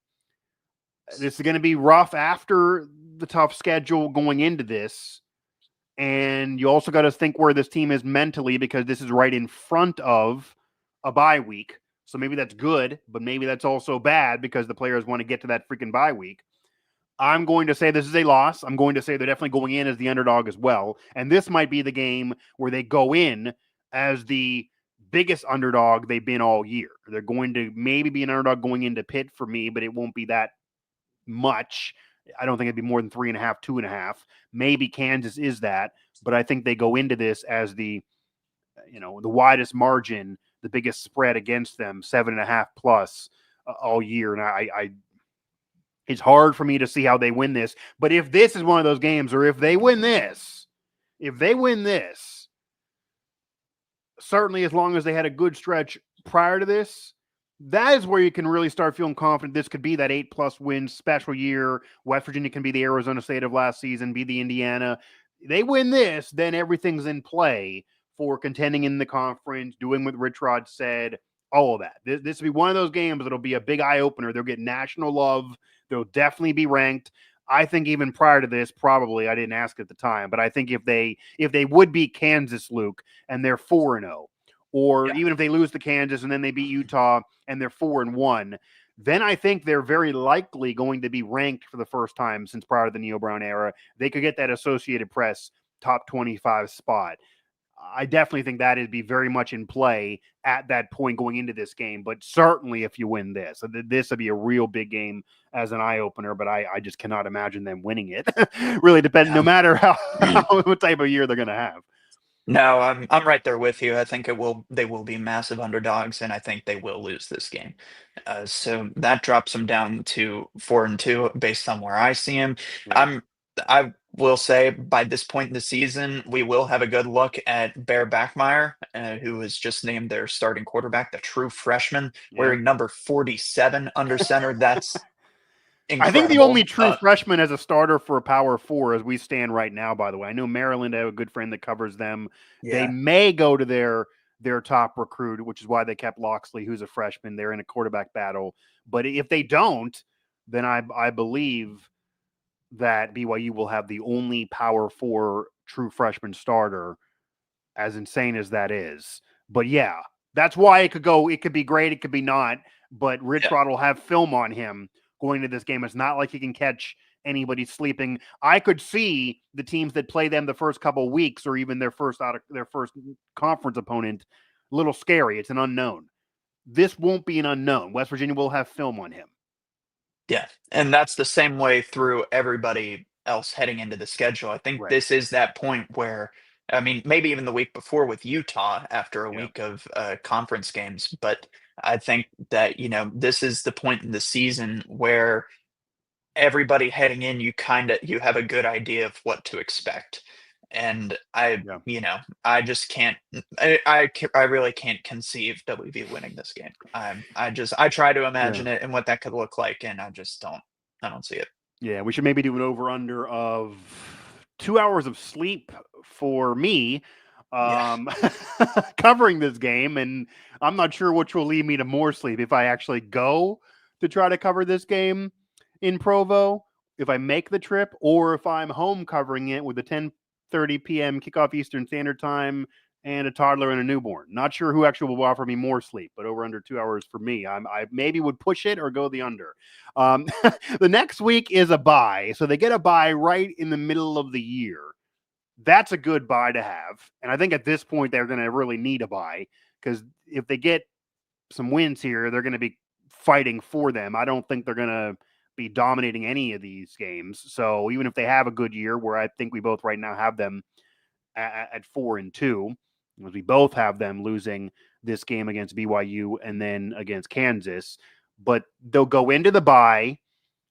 Speaker 1: This is going to be rough after the tough schedule going into this. And you also got to think where this team is mentally, because this is right in front of a bye week. So maybe that's good, but maybe that's also bad because the players want to get to that freaking bye week. I'm going to say this is a loss. I'm going to say they're definitely going in as the underdog as well. And this might be the game where they go in as the biggest underdog they've been all year. They're going to maybe be an underdog going into Pitt for me, but it won't be that much. I don't think it'd be more than 3.5, 2.5. Maybe Kansas is that, but I think they go into this as the widest margin, the biggest spread against them, 7.5 plus all year. And it's hard for me to see how they win this. But if this is one of those games, or if they win this, certainly as long as they had a good stretch prior to this, that is where you can really start feeling confident this could be that 8+ win special year. West Virginia can be the Arizona State of last season, be the Indiana. They win this, then everything's in play for contending in the conference, doing what Rich Rod said, all of that. This will be one of those games that'll be a big eye-opener. They'll get national love. They'll definitely be ranked. I think even prior to this, probably, I didn't ask at the time, but I think if they would beat Kansas, Luke, and they're 4-0, or even if they lose to Kansas and then they beat Utah and they're 4-1, then I think they're very likely going to be ranked for the first time since prior to the Neil Brown era. They could get that Associated Press top 25 spot. I definitely think that would be very much in play at that point going into this game. But certainly if you win this would be a real big game as an eye-opener, but I just cannot imagine them winning it. Really depends, no matter what type of year they're going to have.
Speaker 2: No, I'm right there with you. I think they will be massive underdogs, and I think they will lose this game. So that drops them down to 4-2 based on where I see them.
Speaker 1: Yeah.
Speaker 2: I will say by this point in the season, we will have a good look at Bear Backmeyer, who was just named their starting quarterback, the true freshman, wearing number 47 under center. That's
Speaker 1: I think the
Speaker 2: incredible.
Speaker 1: only true freshman as a starter for a Power 4 as we stand right now, by the way. I know Maryland, I have a good friend that covers them.
Speaker 2: Yeah.
Speaker 1: They may go to their top recruit, which is why they kept Loxley, who's a freshman. They're in a quarterback battle. But if they don't, then I believe that BYU will have the only Power 4 true freshman starter, as insane as that is. But yeah, that's why it could be great, it could be not. But Rich Rod will have film on him going into this game. It's not like he can catch anybody's sleeping. I could see the teams that play them the first couple of weeks or even their first conference opponent a little scary. It's an unknown. This won't be an unknown. West Virginia will have film on him.
Speaker 2: Yeah, and that's the same way through everybody else heading into the schedule. I think
Speaker 1: Right.
Speaker 2: this is that point where, I mean, maybe even the week before with Utah after a
Speaker 1: Yeah.
Speaker 2: week of conference games, but I think that, this is the point in the season where everybody heading in, you have a good idea of what to expect. And
Speaker 1: Yeah.
Speaker 2: I just can't, I really can't conceive WV winning this game. I try to
Speaker 1: Yeah.
Speaker 2: imagine it and what that could look like, and I don't see it.
Speaker 1: Yeah. We should maybe do an over under of 2 hours of sleep for me
Speaker 2: Yeah.
Speaker 1: covering this game. And I'm not sure which will lead me to more sleep if I actually go to try to cover this game in Provo, if I make the trip, or if I'm home covering it with a 10:30 p.m. kickoff Eastern Standard Time and a toddler and a newborn. Not sure who actually will offer me more sleep, but over under 2 hours for me. I maybe would push it or go the under. Um, the next week is a bye, so they get a bye right in the middle of the year. That's a good bye to have, and I think at this point they're going to really need a bye because if they get some wins here, they're going to be fighting for them. I don't think they're going to be dominating any of these games. So even if they have a good year, where I think we both right now have them at 4-2, because we both have them losing this game against BYU and then against Kansas, but they'll go into the bye.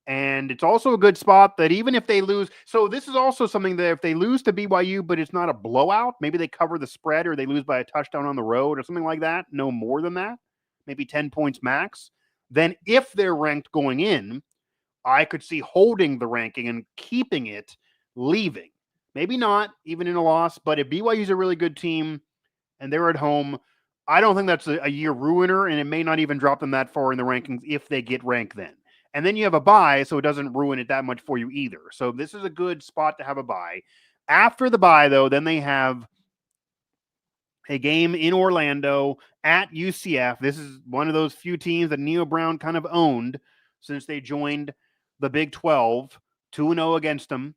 Speaker 1: And it's also a good spot that even if they lose, so this is also something that if they lose to BYU, but it's not a blowout, maybe they cover the spread or they lose by a touchdown on the road or something like that, no more than that, maybe 10 points max. Then if they're ranked going in, I could see holding the ranking and keeping it, leaving. Maybe not even in a loss, but if BYU is a really good team and they're at home, I don't think that's a year ruiner, and it may not even drop them that far in the rankings if they get ranked then. And then you have a bye, so it doesn't ruin it that much for you either. So this is a good spot to have a bye. After the bye, though, then they have a game in Orlando at UCF. This is one of those few teams that Neo Brown kind of owned since they joined the Big 12, 2-0 against them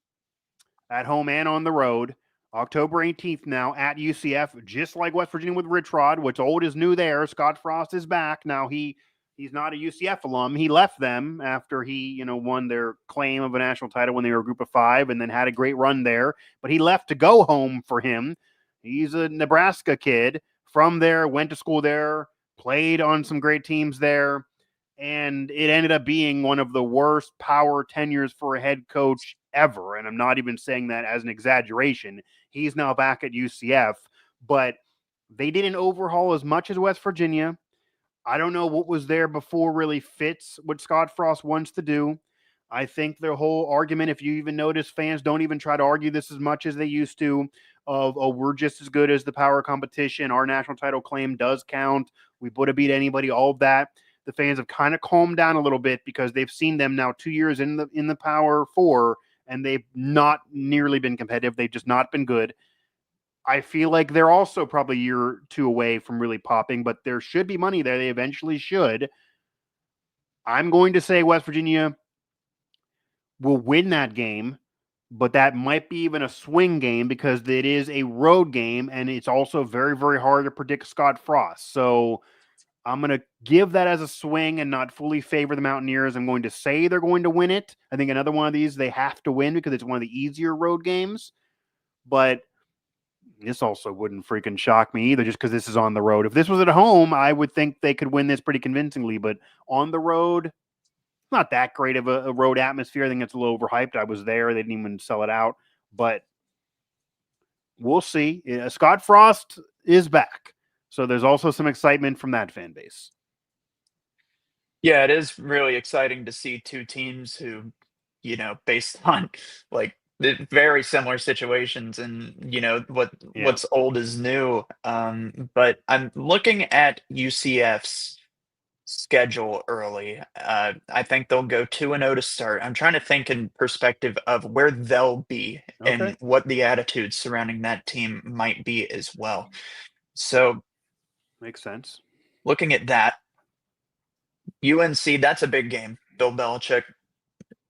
Speaker 1: at home and on the road. October 18th now at UCF, just like West Virginia with Rich Rod. What's old is new there. Scott Frost is back. Now he's not a UCF alum. He left them after he, won their claim of a national title when they were a group of five and then had a great run there. But he left to go home for him. He's a Nebraska kid from there, went to school there, played on some great teams there. And it ended up being one of the worst power tenures for a head coach ever. And I'm not even saying that as an exaggeration. He's now back at UCF, but they didn't overhaul as much as West Virginia. I don't know what was there before really fits what Scott Frost wants to do. I think the whole argument, if you even notice, fans don't even try to argue this as much as they used to, of, oh, we're just as good as the power competition. Our national title claim does count. We would have beat anybody, all of that. The fans have kind of calmed down a little bit because they've seen them now 2 years in the Power Four, and they've not nearly been competitive. They've just not been good. I feel like they're also probably a year or two away from really popping, but there should be money there. They eventually should. I'm going to say West Virginia will win that game, but that might be even a swing game because it is a road game, and it's also very, very hard to predict Scott Frost. So I'm going to give that as a swing and not fully favor the Mountaineers. I'm going to say they're going to win it. I think another one of these they have to win because it's one of the easier road games. But this also wouldn't freaking shock me either just because this is on the road. If this was at home, I would think they could win this pretty convincingly. But on the road, not that great of a road atmosphere. I think it's a little overhyped. I was there. They didn't even sell it out. But we'll see. Scott Frost is back. So there's also some excitement from that fan base.
Speaker 2: Yeah, it is really exciting to see two teams who, based on like very similar situations and what's old is new. But I'm looking at UCF's schedule early. I think they'll go 2-0 to start. I'm trying to think in perspective of where they'll be
Speaker 1: Okay.
Speaker 2: and what the attitude surrounding that team might be as well. So
Speaker 1: Makes sense.
Speaker 2: looking at that, UNC, that's a big game. Bill Belichick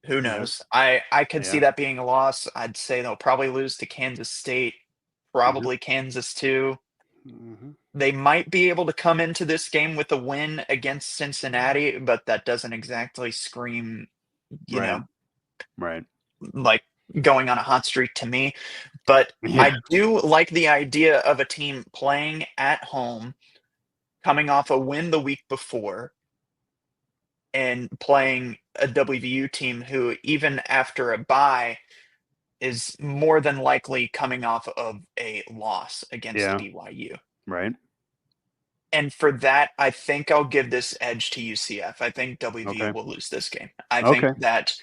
Speaker 2: Who
Speaker 1: Yeah.
Speaker 2: knows? I could see
Speaker 1: Yeah.
Speaker 2: that being a loss. I'd say they'll probably lose to Kansas State,
Speaker 1: Mhm.
Speaker 2: probably Kansas too.
Speaker 1: Mhm.
Speaker 2: They might be able to come into this game with a win against Cincinnati, but that doesn't exactly scream, you
Speaker 1: Right.
Speaker 2: know,
Speaker 1: Right.
Speaker 2: like going on a hot streak to me. But
Speaker 1: Yeah.
Speaker 2: I do like the idea of a team playing at home, coming off a win the week before, and playing a WVU team who, even after a bye, is more than likely coming off of a loss against
Speaker 1: Yeah.
Speaker 2: BYU.
Speaker 1: Right.
Speaker 2: And for that, I think I'll give this edge to UCF. I think WVU
Speaker 1: Okay.
Speaker 2: will lose this game. I think
Speaker 1: Okay.
Speaker 2: that,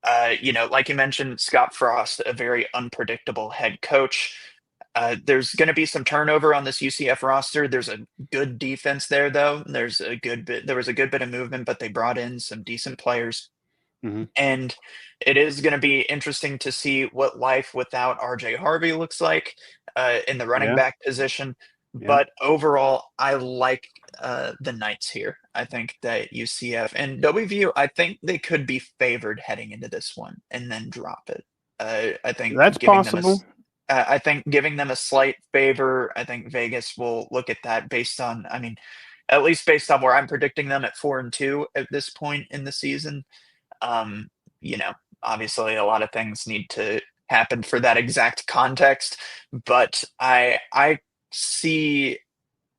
Speaker 2: like you mentioned, Scott Frost, a very unpredictable head coach. There's going to be some turnover on this UCF roster. There's a good defense there, though. There was a good bit of movement, but they brought in some decent players.
Speaker 1: Mhm.
Speaker 2: And it is going to be interesting to see what life without RJ Harvey looks like in the running
Speaker 1: Yeah.
Speaker 2: back position.
Speaker 1: Yeah.
Speaker 2: But overall, I like the Knights here. I think that UCF and WVU, I think they could be favored heading into this one and then drop it. I think
Speaker 1: That's possible.
Speaker 2: I think giving them a slight favor. I think Vegas will look at that based on, I mean, at least based on where I'm predicting them at 4-2 at this point in the season. Um, you know, obviously a lot of things need to happen for that exact context, but see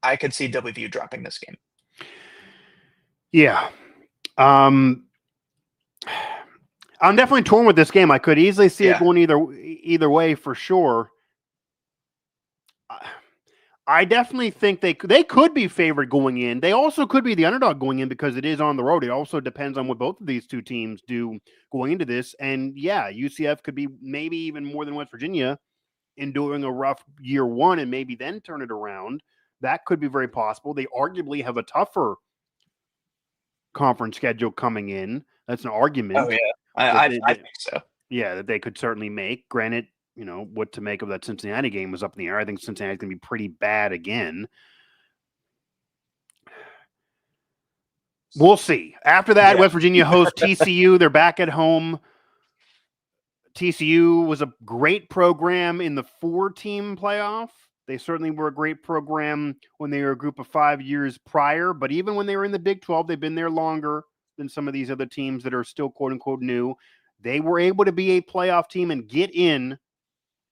Speaker 2: I could see WVU dropping this game.
Speaker 1: Yeah. Um, I'm definitely torn with this game. I could easily see it
Speaker 2: Yeah.
Speaker 1: going either way for sure. I definitely think they could be favored going in. They also could be the underdog going in because it is on the road. It also depends on what both of these two teams do going into this. And yeah, UCF could be maybe even more than West Virginia in doing a rough year one and maybe then turn it around. That could be very possible. They arguably have a tougher conference schedule coming in. That's an
Speaker 2: Oh
Speaker 1: argument
Speaker 2: yeah.
Speaker 1: that
Speaker 2: I think so.
Speaker 1: yeah, that they could certainly make. Granted, what to make of that Cincinnati game was up in the air. I think Cincinnati's going to be pretty bad again. We'll see. After that,
Speaker 2: Yeah.
Speaker 1: West Virginia hosts TCU. They're back at home. TCU was a great program in the 4-team playoff. They certainly were a great program when they were a group of 5 years prior. But even when they were in the Big 12, they've been there longer than some of these other teams that are still quote unquote new. They were able to be a playoff team and get in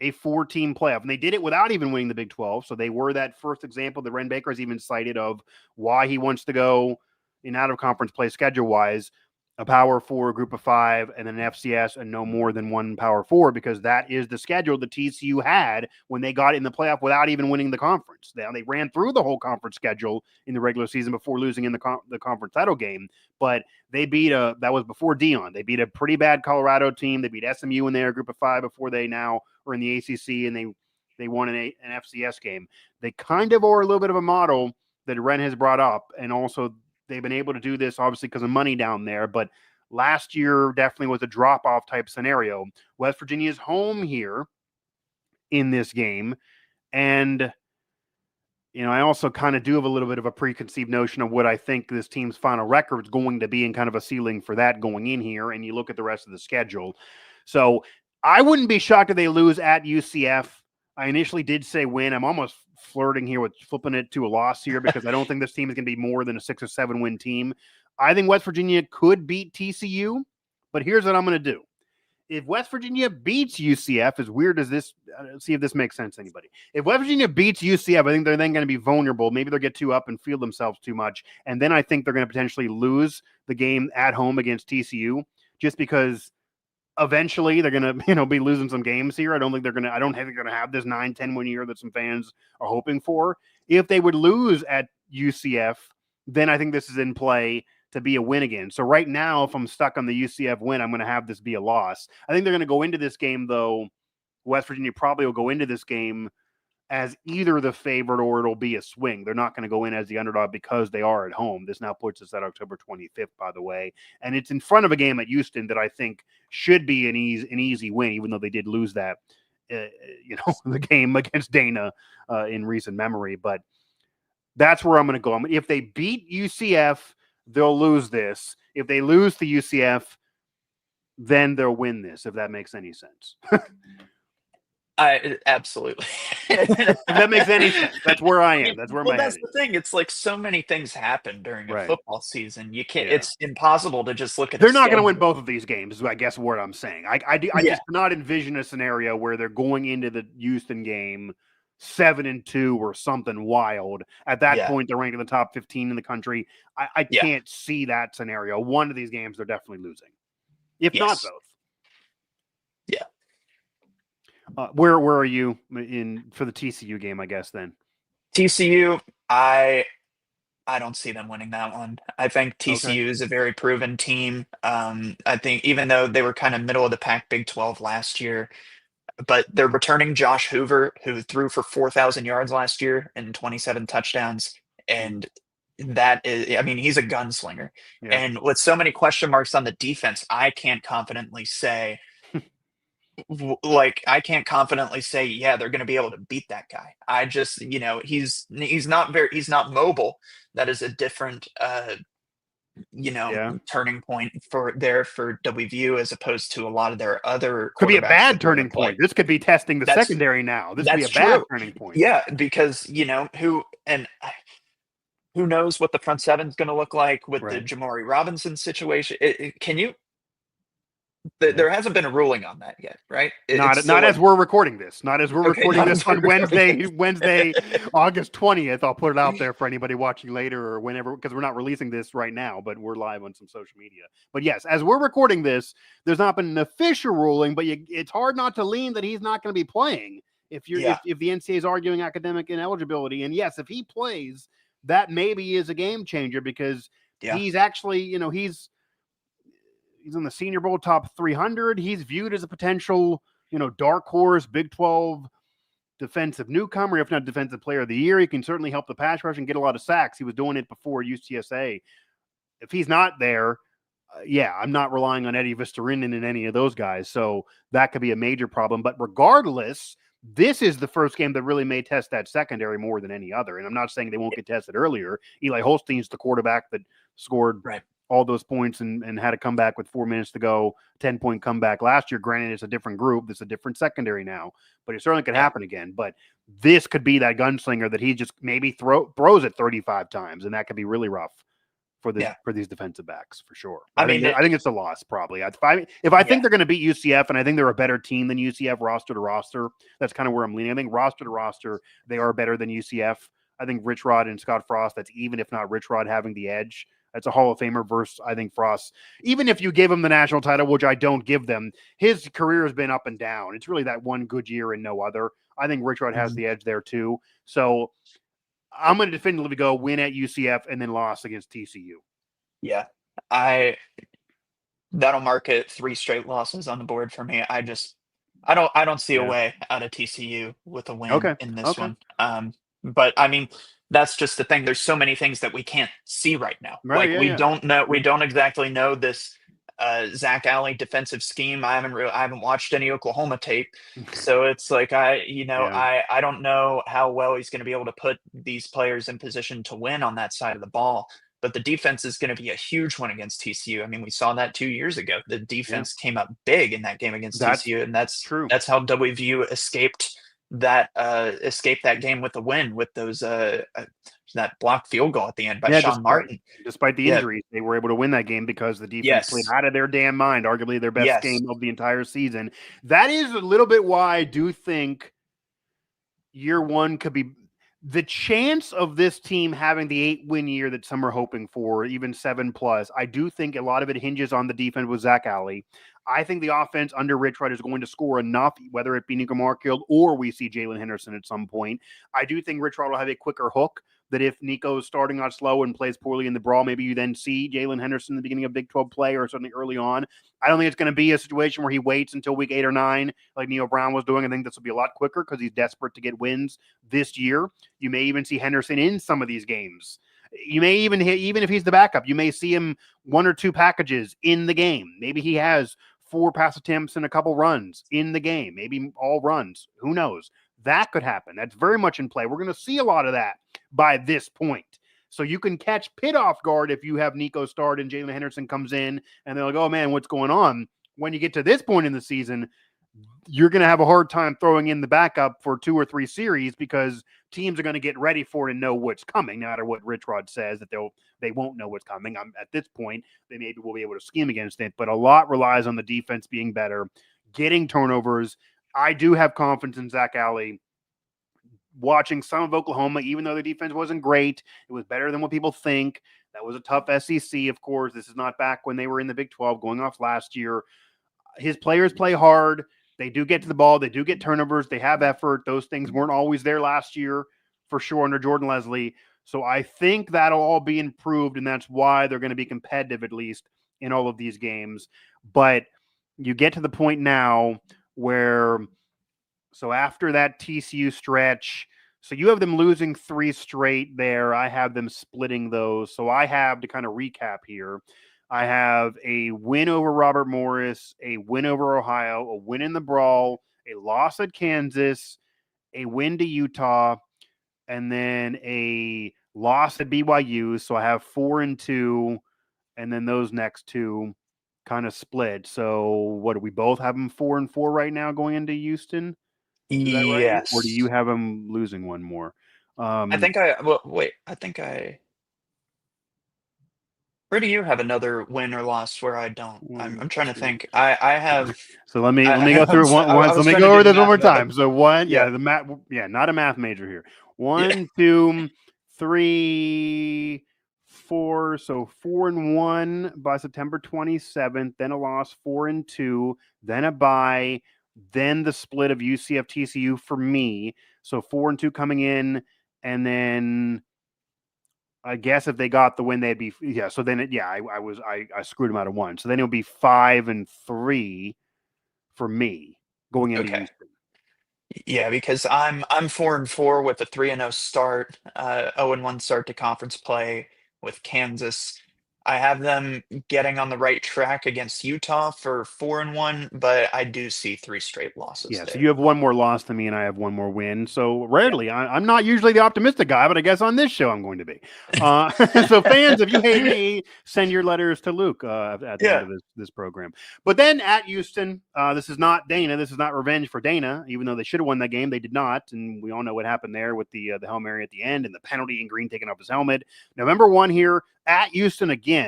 Speaker 1: a 4-team playoff. And they did it without even winning the Big 12. So they were that first example that Ren Baker's even cited of why he wants to go in out of conference play schedule wise, a power 4, a group of 5, and then an FCS and no more than one power 4, because that is the schedule the TCU had when they got in the playoff without even winning the conference. They ran through the whole conference schedule in the regular season before losing in the conference title game. But they beat that was before Dion. They beat a pretty bad Colorado team. They beat SMU in their group of 5 before they now are in the ACC, and they won an FCS game. They kind of are a little bit of a model that Ren has brought up, and also they've been able to do this obviously because of money down there. But last year definitely was a drop-off type scenario. West Virginia's home here in this game, and I also kind of do have a little bit of a preconceived notion of what I think this team's final record is going to be and kind of a ceiling for that going in here. And you look at the rest of the schedule. So I wouldn't be shocked if they lose at UCF. I initially did say win. I'm almost flirting here with flipping it to a loss here because I don't think this team is going to be more than a 6 or 7 win team. I think West Virginia could beat TCU, but here's what I'm going to do. If West Virginia beats UCF, as weird as this, see if this makes sense to anybody. If West Virginia beats UCF, I think they're then going to be vulnerable. Maybe they'll get too up and feel themselves too much. And then I think they're going to potentially lose the game at home against TCU just because eventually they're going to, be losing some games here. I don't think they're going to have this 9-10 win year that some fans are hoping for. If they would lose at UCF, then I think this is in play to be a win again. So right now, if I'm stuck on the UCF win, I'm going to have this be a loss. I think they're going to go into this game, though. West Virginia probably will go into this game as either the favorite or it'll be a swing. They're not going to go in as the underdog because they are at home. This now puts us at October 25th, by the way. And it's in front of a game at Houston that I think should be an easy win, even though they did lose that, the game against Dana in recent memory. But that's where I'm going to go. If they beat UCF, they'll lose this. If they lose to UCF, then they'll win this, if that makes any sense.
Speaker 2: Absolutely.
Speaker 1: If that makes any sense. That's where I am. That's where my head
Speaker 2: That's
Speaker 1: is.
Speaker 2: the thing. It's like so many things happen during a
Speaker 1: Right.
Speaker 2: football season. You can't.
Speaker 1: Yeah.
Speaker 2: It's impossible to just look at.
Speaker 1: They're not going to win both of these games, is I guess what I'm saying. I
Speaker 2: Yeah.
Speaker 1: just cannot envision a scenario where they're going into the Houston game 7-2 or something wild. At that
Speaker 2: Yeah.
Speaker 1: point, they're ranked in the top 15 in the country. I
Speaker 2: Yeah.
Speaker 1: can't see that scenario. One of these games, they're definitely losing, if not
Speaker 2: Yes.
Speaker 1: both.
Speaker 2: Yeah.
Speaker 1: Where are you in for the TCU game? I guess then
Speaker 2: TCU, I don't see them winning that one. I think TCU is a very proven team. I think even though they were kind of middle of the pack Big 12 last year, but they're returning Josh Hoover, who threw for 4,000 yards last year and 27 touchdowns. And that is, I mean, he's a gunslinger.
Speaker 1: Yeah.
Speaker 2: And with so many question marks on the defense, I can't confidently say, I can't confidently say, yeah, they're going to be able to beat that guy. I just, he's not mobile. That is a different, turning point for WVU as opposed to a lot of their other.
Speaker 1: Could be a
Speaker 2: quarterbacks
Speaker 1: bad
Speaker 2: that they're gonna
Speaker 1: turning
Speaker 2: play.
Speaker 1: point. This could be testing the
Speaker 2: That's-
Speaker 1: secondary now. This could be a
Speaker 2: that's
Speaker 1: bad
Speaker 2: true.
Speaker 1: turning point.
Speaker 2: Yeah, because who knows what the front seven's going to look like with the
Speaker 1: Right.
Speaker 2: Jamari Robinson situation. There hasn't been a ruling on that yet, right?
Speaker 1: Not as we're recording this. Not as we're recording this on Wednesday, August 20th. I'll put it out there for anybody watching later or whenever, because we're not releasing this right now, but we're live on some social media. But yes, as we're recording this, there's not been an official ruling, but it's hard not to lean that he's not going to be playing if the NCAA is arguing academic ineligibility. And yes, if he plays, that maybe is a game changer because he's actually, he's in the Senior Bowl top 300. He's viewed as a potential, dark horse, Big 12 defensive newcomer, if not defensive player of the year. He can certainly help the pass rush and get a lot of sacks. He was doing it before UTSA. If he's not there, I'm not relying on Eddie Vistarinen and any of those guys. So that could be a major problem. But regardless, this is the first game that really may test that secondary more than any other. And I'm not saying they won't get tested earlier. Eli Holstein's the quarterback that scored all those points and had a comeback with 4 minutes to go, 10-point comeback last year. Granted, it's a different group. It's a different secondary now, but it certainly could happen again. But this could be that gunslinger that he just maybe throws it 35 times, and that could be really rough for these defensive backs for sure. I think it's a loss probably. If I think they're going to beat UCF, and I think they're a better team than UCF roster to roster, that's kind of where I'm leaning. I think roster to roster, they are better than UCF. I think Rich Rod and Scott Frost, that's even if not Rich Rod having the edge. That's a Hall of Famer versus, I think, Frost. Even if you give him the national title, which I don't give them, his career has been up and down. It's really that one good year and no other. I think Rich Rod has the edge there too. So I'm going to definitively go win at UCF and then loss against TCU.
Speaker 2: Yeah, that'll mark it 3 straight losses on the board for me. I don't see a way out of TCU with a win in this one. But I mean, that's just the thing. There's so many things that we can't see right now. We don't know. We don't exactly know this Zach Alley defensive scheme. I haven't watched any Oklahoma tape, so it's like I don't know how well he's going to be able to put these players in position to win on that side of the ball. But the defense is going to be a huge one against TCU. I mean, we saw that 2 years ago. The defense came up big in that game against TCU, and that's true. That's how WVU escaped that game with the win with those that blocked field goal at the end by Sean Martin.
Speaker 1: Despite the injuries, they were able to win that game because the defense played out of their damn mind, arguably their best game of the entire season. That is a little bit why I do think year one could be the chance of this team having the 8-win year that some are hoping for, even 7+. I do think a lot of it hinges on the defense with Zach Alley. I think the offense under Rich Rod is going to score enough, whether it be Nico Markfield or we see Jalen Henderson at some point. I do think Rich Rod will have a quicker hook that if Nico's starting out slow and plays poorly in the brawl, maybe you then see Jalen Henderson in the beginning of Big 12 play or something early on. I don't think it's going to be a situation where he waits until week 8 or 9 like Neil Brown was doing. I think this will be a lot quicker because he's desperate to get wins this year. You may even see Henderson in some of these games. You may even if he's the backup, you may see him 1 or 2 packages in the game. Maybe he has 4 pass attempts and a couple runs in the game, maybe all runs. Who knows? That could happen. That's very much in play. We're going to see a lot of that by this point. So you can catch Pitt off guard if you have Nico start and Jalen Henderson comes in and they're like, oh man, what's going on? when you get to this point in the season, you're going to have a hard time throwing in the backup for 2 or 3 series because teams are going to get ready for it and know what's coming. No matter what Rich Rod says, that they won't know what's coming. At this point, they maybe will be able to scheme against it, but a lot relies on the defense being better, getting turnovers. I do have confidence in Zach Alley. Watching some of Oklahoma, even though the defense wasn't great, it was better than what people think. That was a tough SEC, of course. This is not back when they were in the Big 12 going off last year. His players play hard. They do get to the ball. They do get turnovers. They have effort. Those things weren't always there last year, for sure, under Jordan Leslie. So I think that'll all be improved, and that's why they're going to be competitive, at least, in all of these games. But you get to the point now where, so after that TCU stretch, so you have them losing 3 straight there. I have them splitting those. So I have, to kind of recap here, I have a win over Robert Morris, a win over Ohio, a win in the Brawl, a loss at Kansas, a win to Utah, and then a loss at BYU. So I have 4-2, and then those next 2 kind of split. So what do we both have them 4-4 right now going into Houston? Is that right? Or do you
Speaker 2: Yes.
Speaker 1: have them losing one more?
Speaker 2: Wait, where do you have another win or loss where I don't? I'm
Speaker 1: 1,
Speaker 2: trying to
Speaker 1: 2.
Speaker 2: think. I have.
Speaker 1: So let me
Speaker 2: I
Speaker 1: go through it
Speaker 2: I
Speaker 1: once. Let
Speaker 2: was
Speaker 1: me
Speaker 2: trying to
Speaker 1: go
Speaker 2: do
Speaker 1: over
Speaker 2: the
Speaker 1: this one
Speaker 2: math.
Speaker 1: more time. So one,
Speaker 2: Yeah.
Speaker 1: the math, not a math major here.
Speaker 2: Yeah.
Speaker 1: 1, 2, 3, 4. So 4-1 by September 27th. Then a loss, 4-2. Then a bye. Then the split of UCF TCU for me. So 4-2 coming in, and then I guess if they got the win, they'd be So then, I screwed them out of 1. So then it'll be 5-3 for me going into
Speaker 2: Okay.
Speaker 1: Houston.
Speaker 2: Yeah, because I'm 4-4 with a 3-0 start, 0-1 start to conference play with Kansas. I have them getting on the right track against Utah for 4-1, but I do see 3 straight losses
Speaker 1: Yeah, so
Speaker 2: there.
Speaker 1: you have one more loss than me, and I have one more win. So
Speaker 2: Yeah.
Speaker 1: rarely, I'm not usually the optimistic guy, but I guess on this show I'm going to be. So fans, if you hate me, send your letters to Luke at the end
Speaker 2: Yeah.
Speaker 1: of this program. But then at Houston, this is not Dana. This is not revenge for Dana, even though they should have won that game. They did not, and we all know what happened there with the Hail Mary at the end and the penalty and Green taking off his helmet. November 1 here at Houston again.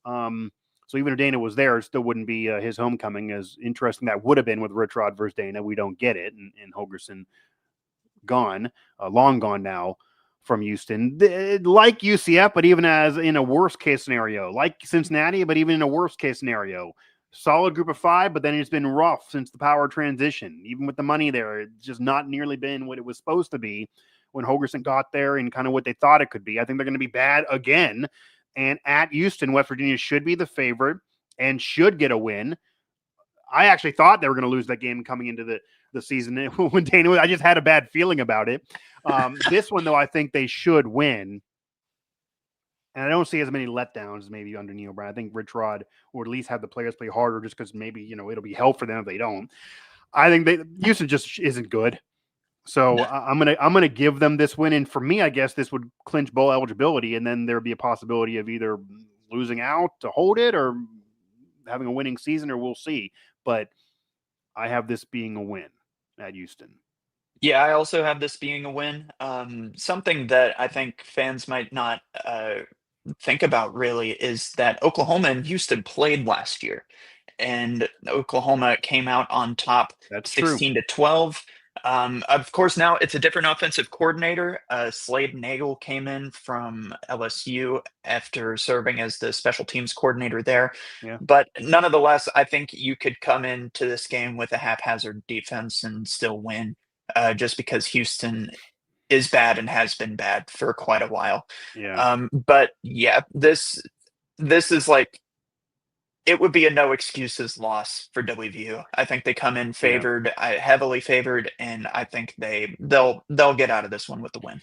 Speaker 1: So even if Dana was there, it still wouldn't be his homecoming. As interesting that would have been with Rich Rod versus Dana. We don't get it, and Holgerson gone, long gone now from Houston, like UCF, but even as in a worst case scenario, like Cincinnati, but even in a worst case scenario. Solid group of 5, but then it's been rough since the power transition. Even with the money there, it's just not nearly been what it was supposed to be when Holgerson got there and kind of what they thought it could be. I think they're going to be bad again. And at Houston, West Virginia should be the favorite and should get a win. I actually thought they were going to lose that game coming into the season when Dana. I just had a bad feeling about it. This one, though, I think they should win. And I don't see as many letdowns as maybe under Neil Brown. I think Rich Rod would at least have the players play harder just because maybe, it'll be hell for them if they don't. I think Houston just isn't good. So
Speaker 2: No.
Speaker 1: I'm gonna give them this win, and for me, I guess this would clinch bowl eligibility, and then there would be a possibility of either losing out to hold it or having a winning season, or we'll see. But I have this being a win at Houston.
Speaker 2: Yeah, I also have this being a win. Something that I think fans might not think about really is that Oklahoma and Houston played last year, and Oklahoma came out on top
Speaker 1: That's true.
Speaker 2: 16-12. Of course, now it's a different offensive coordinator. Slade Nagel came in from LSU after serving as the special teams coordinator there.
Speaker 1: Yeah.
Speaker 2: But nonetheless, I think you could come into this game with a haphazard defense and still win, just because Houston is bad and has been bad for quite a while.
Speaker 1: Yeah.
Speaker 2: But yeah, this is like it would be a no excuses loss for WVU. I think they come in
Speaker 1: Yeah.
Speaker 2: favored, heavily favored, and I think they'll get out of this one with the win.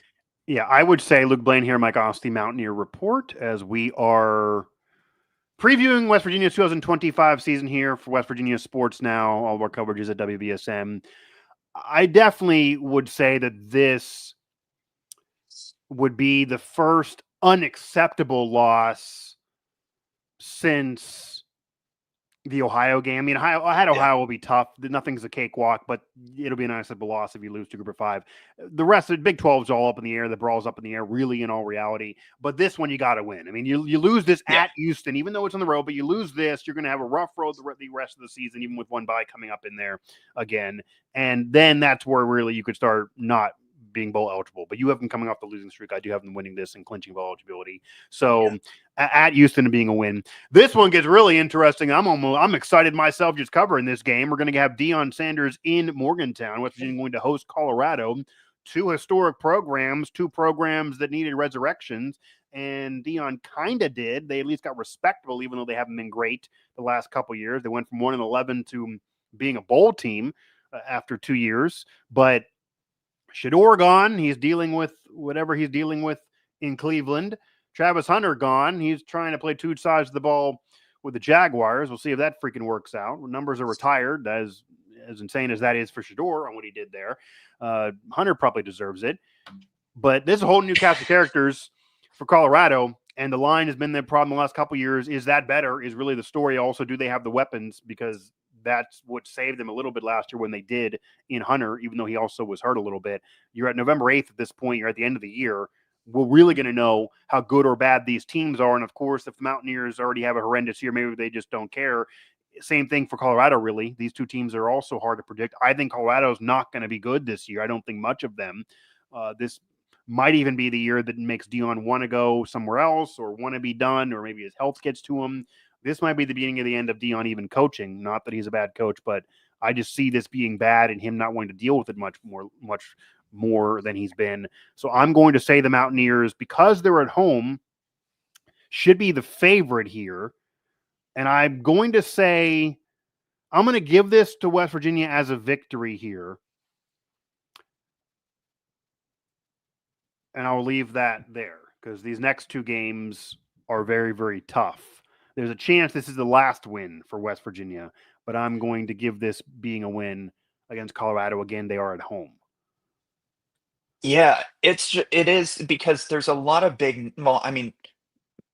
Speaker 1: Yeah. I would say Luke Blain here, Mike Asti, Mountaineer Report, as we are previewing West Virginia's 2025 season here for West Virginia Sports Now. All of our coverage is at WVSM. I definitely would say that this would be the first unacceptable loss since the Ohio game. I mean, Ohio will be tough. Nothing's a cakewalk, but it'll be a nice simple loss if you lose to Group of 5. The rest of the Big 12 is all up in the air. The brawl's up in the air, really, in all reality. But this one, you got to win. I mean, you lose this at Houston, even though it's on the road, but you lose this, you're going to have a rough road the rest of the season, even with one bye coming up in there again. And then that's where really you could start not being bowl eligible, but you have them coming off the losing streak. I do have them winning this and clinching bowl eligibility. So at Houston being a win, this one gets really interesting. I'm excited myself just covering this game. We're going to have Deion Sanders in Morgantown. West Virginia going to host Colorado. Two historic programs, two programs that needed resurrections, and Deion kind of did. They at least got respectable, even though they haven't been great the last couple years. They went from 1-11 to being a bowl team after 2 years, but Shedeur gone. He's dealing with whatever he's dealing with in Cleveland. Travis Hunter gone. He's trying to play two sides of the ball with the Jaguars. We'll see if that freaking works out. Numbers are retired, as insane as that is for Shedeur on what he did there. Hunter probably deserves it. But this is a whole new cast of characters for Colorado, and the line has been the problem the last couple of years. Is that better? Is really the story. Also, do they have the weapons? Because that's what saved them a little bit last year when they did in Hunter, even though he also was hurt a little bit. You're at November 8th at this point. You're at the end of the year. We're really going to know how good or bad these teams are. And, of course, if the Mountaineers already have a horrendous year, maybe they just don't care. Same thing for Colorado, really. These two teams are also hard to predict. I think Colorado's not going to be good this year. I don't think much of them. This might even be the year that makes Deion want to go somewhere else or want to be done, or maybe his health gets to him. This might be the beginning of the end of Deion even coaching. Not that he's a bad coach, but I just see this being bad and him not wanting to deal with it much more than he's been. So I'm going to say the Mountaineers, because they're at home, should be the favorite here. And I'm going to say I'm going to give this to West Virginia as a victory here. And I'll leave that there because these next two games are very, very tough. There's a chance this is the last win for West Virginia, but I'm going to give this being a win against Colorado. Again, they are at home.
Speaker 2: Yeah, it is because there's a lot of big, well, I mean,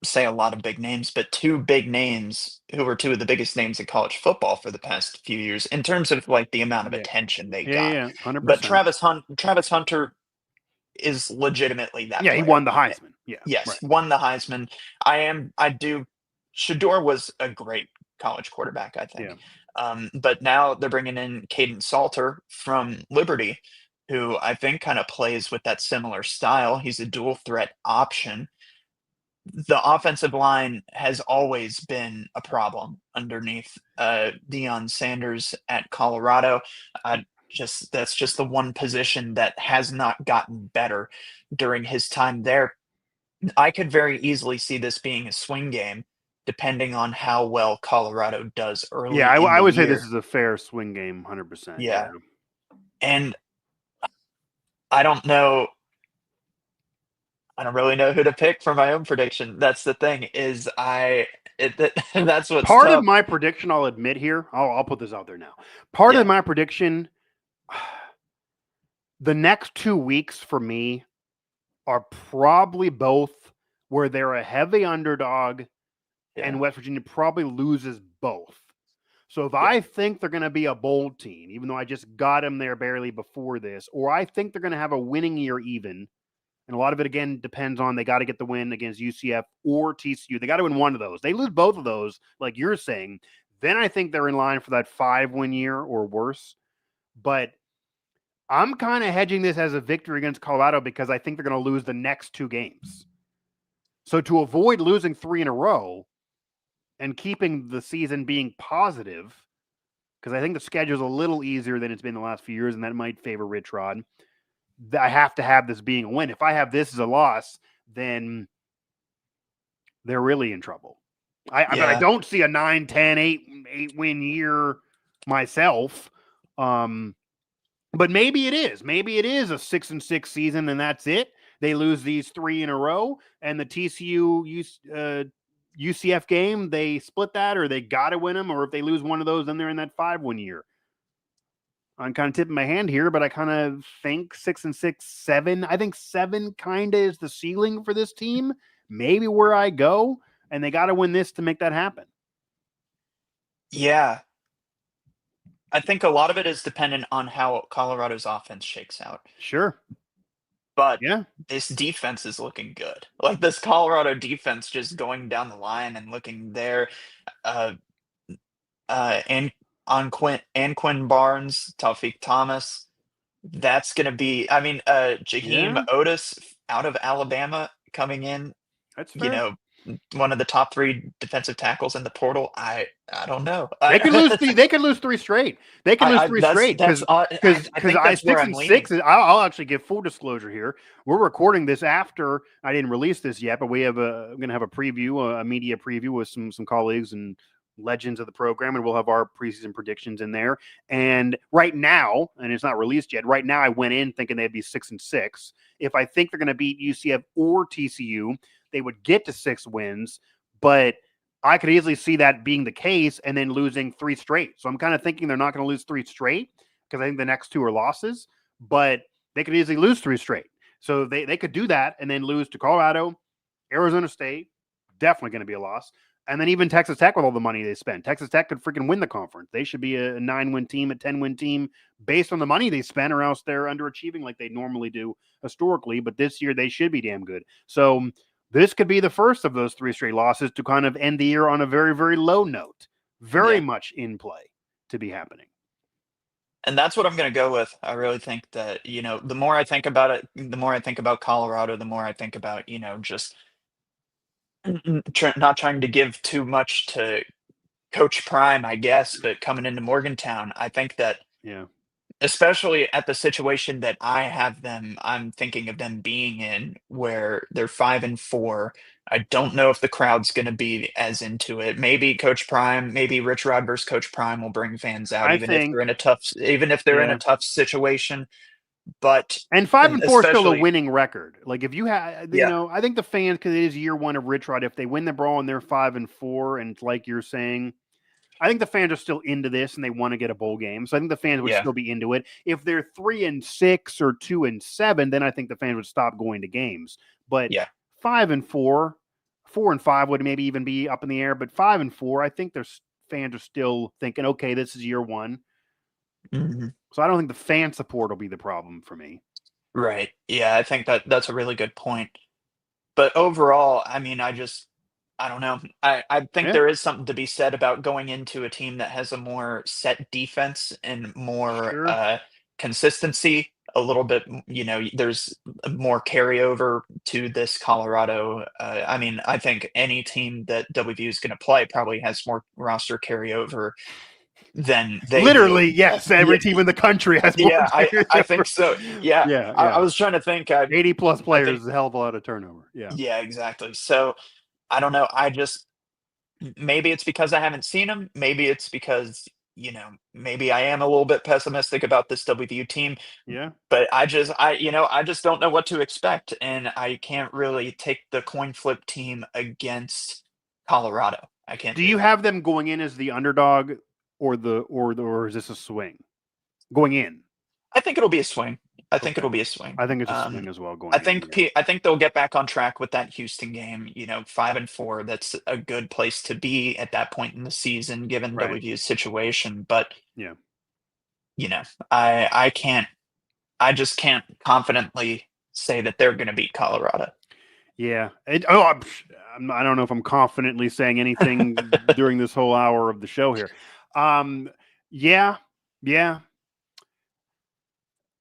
Speaker 2: say a lot of big names, but two big names who were two of the biggest names in college football for the past few years in terms of like the amount of attention they got.
Speaker 1: Yeah, 100%.
Speaker 2: But Travis Hunter is legitimately that
Speaker 1: player. He won the Heisman. Yeah.
Speaker 2: Yes, right. Won the Heisman. Shedeur was a great college quarterback, I think. Yeah. But now they're bringing in Caden Salter from Liberty, who I think kind of plays with that similar style. He's a dual threat option. The offensive line has always been a problem underneath Deion Sanders at Colorado. That's just the one position that has not gotten better during his time there. I could very easily see this being a swing game, depending on how well Colorado does early.
Speaker 1: Yeah, I would say this is a fair swing game, 100%.
Speaker 2: Yeah. And I don't know. I don't really know who to pick for my own prediction. That's the thing. That's what's
Speaker 1: part
Speaker 2: tough.
Speaker 1: Of my prediction. I'll admit here. I'll put this out there now. Part of my prediction. The next 2 weeks for me are probably both where they're a heavy underdog, and West Virginia probably loses both. So if I think they're going to be a bowl team, even though I just got them there barely before this, or I think they're going to have a winning year even. And a lot of it, again, depends on they got to get the win against UCF or TCU. They got to win one of those. They lose both of those, like you're saying. Then I think they're in line for that 5-win year or worse. But I'm kind of hedging this as a victory against Colorado because I think they're going to lose the next 2 games. So to avoid losing 3 in a row and keeping the season being positive, because I think the schedule is a little easier than it's been the last few years, and that might favor Rich Rod. I have to have this being a win. If I have this as a loss, then they're really in trouble. But I don't see a 9, 10, 8-win year myself. But maybe it is. Maybe it is a 6-6 season, and that's it. They lose these 3 in a row, and the TCU UCF game, they split that, or they got to win them, or if they lose one of those, then they're in that 5-win year. I'm kind of tipping my hand here, but I kind of think 6-6, 7. I think 7 kind of is the ceiling for this team. Maybe where I go, and they got to win this to make that happen.
Speaker 2: Yeah. I think a lot of it is dependent on how Colorado's offense shakes out.
Speaker 1: Sure.
Speaker 2: But
Speaker 1: Yeah.
Speaker 2: this defense is looking good. Like this Colorado defense just going down the line and looking there. Uh and on Quinn Barnes, Tawfiq Thomas. That's gonna be I mean, Jaheim
Speaker 1: Yeah.
Speaker 2: Otis out of Alabama coming in,
Speaker 1: That's
Speaker 2: you
Speaker 1: fair.
Speaker 2: know, one of the top 3 defensive tackles in the portal. I don't know.
Speaker 1: They could lose they could lose 3 straight. They could lose
Speaker 2: I
Speaker 1: 3 straight
Speaker 2: that's I
Speaker 1: because
Speaker 2: think
Speaker 1: I
Speaker 2: that's where
Speaker 1: 6
Speaker 2: I'm
Speaker 1: and
Speaker 2: leaning.
Speaker 1: 6 I'll actually give full disclosure here. We're recording this after I didn't release this yet, but we're going to have a preview, a media preview with some colleagues and legends of the program, and we'll have our preseason predictions in there. And right now, and it's not released yet. Right now, I went in thinking they'd be 6 and 6. If I think they're going to beat UCF or TCU, they would get to 6 wins, but I could easily see that being the case and then losing 3 straight. So I'm kind of thinking they're not going to lose 3 straight because I think the next 2 are losses, but they could easily lose 3 straight. So they could do that and then lose to Colorado, Arizona State, definitely going to be a loss. And then even Texas Tech with all the money they spent. Texas Tech could freaking win the conference. They should be a 9-win team, a 10-win team based on the money they spent, or else they're underachieving like they normally do historically. But this year they should be damn good. So this could be the first of those 3 straight losses to kind of end the year on a very, very low note. Very
Speaker 2: Yeah.
Speaker 1: much in play to be happening.
Speaker 2: And that's what I'm gonna go with. I really think that, the more I think about it, the more I think about Colorado, the more I think about, just not trying to give too much to Coach Prime, I guess, but coming into Morgantown, I think that
Speaker 1: Yeah.
Speaker 2: especially at the situation that I'm thinking of them being in where they're 5-4. I don't know if the crowd's gonna be as into it. Maybe Coach Prime, maybe Rich Rod versus Coach Prime will bring fans out
Speaker 1: I
Speaker 2: even if they're
Speaker 1: think,
Speaker 2: in a
Speaker 1: yeah.
Speaker 2: tough situation. But
Speaker 1: And 5
Speaker 2: and
Speaker 1: and 4 is still a
Speaker 2: especially
Speaker 1: winning record. Like if you have,
Speaker 2: yeah,
Speaker 1: I think the fans, because it is year 1 of Rich Rod, if they win the brawl and they're 5 and 4, and like you're saying, I think the fans are still into this and they want to get a bowl game. So I think the fans would
Speaker 2: yeah,
Speaker 1: still be into it. If they're 3 and 6 or 2 and 7, then I think the fans would stop going to games. But
Speaker 2: yeah.
Speaker 1: 5 and 4, 4 and 5 would maybe even be up in the air. But 5 and 4, I think there's fans are still thinking, okay, this is year 1.
Speaker 2: Mhm.
Speaker 1: So I don't think the fan support will be the problem for me.
Speaker 2: Right. Yeah, I think that's a really good point. But overall, I mean, I don't know. I think
Speaker 1: Yeah,
Speaker 2: there is something to be said about going into a team that has a more set defense and more
Speaker 1: sure.
Speaker 2: consistency. A little bit, there's more carryover to this Colorado. I mean, I think any team that WVU is going to play probably has more roster carryover than they do.
Speaker 1: Literally, yes.
Speaker 2: Yeah,
Speaker 1: Every team in the country has more
Speaker 2: yeah,
Speaker 1: players.
Speaker 2: I think so. Yeah,
Speaker 1: Yeah,
Speaker 2: I
Speaker 1: yeah.
Speaker 2: was trying to think.
Speaker 1: 80 plus
Speaker 2: I
Speaker 1: players
Speaker 2: think
Speaker 1: is a hell of a lot of turnover. Yeah.
Speaker 2: yeah, exactly. So I don't know. Maybe it's because I haven't seen him. Maybe it's because, maybe I am a little bit pessimistic about this WVU team,
Speaker 1: Yeah.
Speaker 2: but I just don't know what to expect. And I can't really take the coin flip team against Colorado. I can't
Speaker 1: Do
Speaker 2: do
Speaker 1: you
Speaker 2: that.
Speaker 1: have them going in as the underdog or is this a swing? Going in.
Speaker 2: I think it'll be a swing. I think
Speaker 1: Okay.
Speaker 2: it'll be a swing.
Speaker 1: I think it's a swing as well going in. Yeah.
Speaker 2: I think they'll get back on track with that Houston game. 5-4. That's a good place to be at that point in the season, given
Speaker 1: Right.
Speaker 2: WVU's situation. But
Speaker 1: Yeah.
Speaker 2: you know, I can't. I just can't confidently say that they're going to beat Colorado.
Speaker 1: Yeah. I don't know if I'm confidently saying anything during this whole hour of the show here. Yeah. Yeah.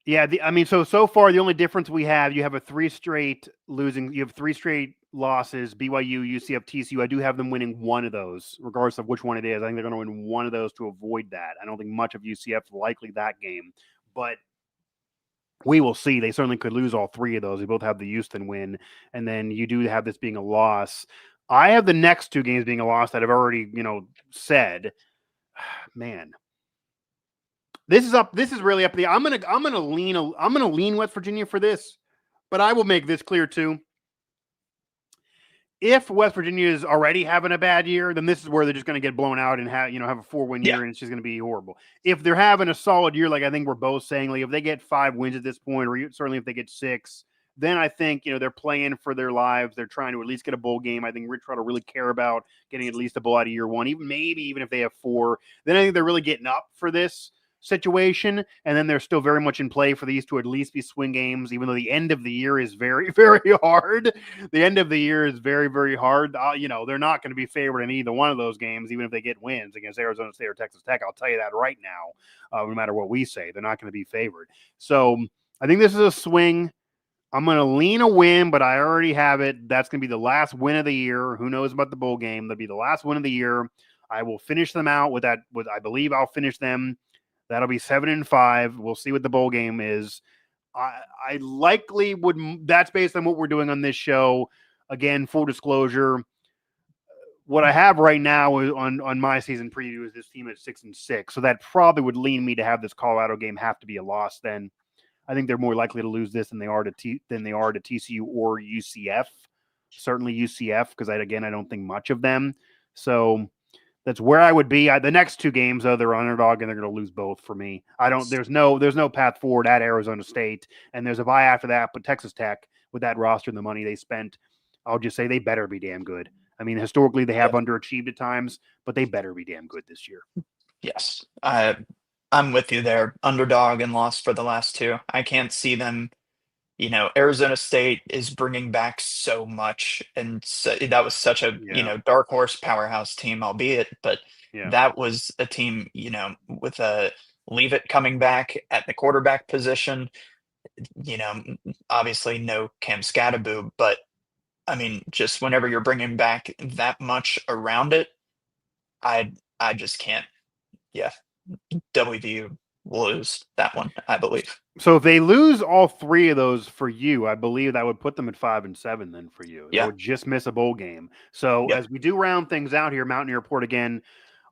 Speaker 1: Yeah, I mean, so far the only difference we have, you have a 3 straight losing, you have 3 straight losses, BYU, UCF, TCU. I do have them winning one of those, regardless of which one it is. I think they're going to win one of those to avoid that. I don't think much of UCF likely that game, but we will see. They certainly could lose all 3 of those. They both have the Houston win, and then you do have this being a loss. I have the next 2 games being a loss that I've already, said. Man, this is really up to the. I'm gonna lean West Virginia for this, but I will make this clear too. If West Virginia is already having a bad year, then this is where they're just going to get blown out and have a 4-win
Speaker 2: Yeah,
Speaker 1: year, and it's just going to be horrible. If they're having a solid year, like I think we're both saying, like if they get 5 wins at this point, or certainly if they get 6, then I think, they're playing for their lives. They're trying to at least get a bowl game. I think Rich Rod will really care about getting at least a bowl out of year one, even if they have 4. Then I think they're really getting up for this situation, and then they're still very much in play for these to at least be swing games, even though the end of the year is very, very hard. The end of the year is very, very hard. They're not going to be favored in either one of those games, even if they get wins against Arizona State or Texas Tech. I'll tell you that right now. No matter what we say, they're not going to be favored. So I think this is a swing. I'm going to lean a win, but I already have it. That's going to be the last win of the year. Who knows about the bowl game? That'll be the last win of the year. I will finish them out with that. I believe I'll finish them. That'll be 7-5. We'll see what the bowl game is. I likely would. That's based on what we're doing on this show. Again, full disclosure. What I have right now is on my season preview is this team at 6-6. So that probably would lean me to have this Colorado game have to be a loss. Then I think they're more likely to lose this than they are to TCU or UCF. Certainly UCF, because I don't think much of them. So that's where I would be. The next 2 games, though, they're underdog and they're going to lose both for me. There's no path forward at Arizona State, and there's a bye after that. But Texas Tech, with that roster and the money they spent, I'll just say they better be damn good. I mean, historically they have underachieved at times, but they better be damn good this year.
Speaker 2: Yes, I'm with you there. Underdog and loss for the last 2. I can't see them. Arizona State is bringing back so much, and so, that was such a dark horse powerhouse team, albeit, but that was a team with a Leave It coming back at the quarterback position. Obviously no Cam Scatterbo, but I mean, just whenever you're bringing back that much around it, I just can't. Yeah, WVU will lose that one, I believe.
Speaker 1: So if they lose all 3 of those for you, I believe that would put them at 5-7 then for you. They would just miss a bowl game. So as we do round things out here, Mountaineer Report again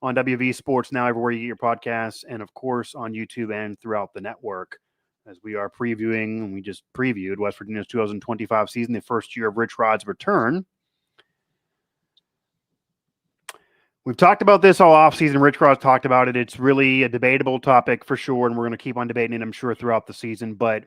Speaker 1: on WV Sports Now, everywhere you get your podcasts, and of course on YouTube and throughout the network, as we are previewing, and we just previewed West Virginia's 2025 season, the first year of Rich Rod's return. We've talked about this all offseason. Rich Rod's talked about it. It's really a debatable topic for sure, and we're going to keep on debating it, I'm sure, throughout the season. But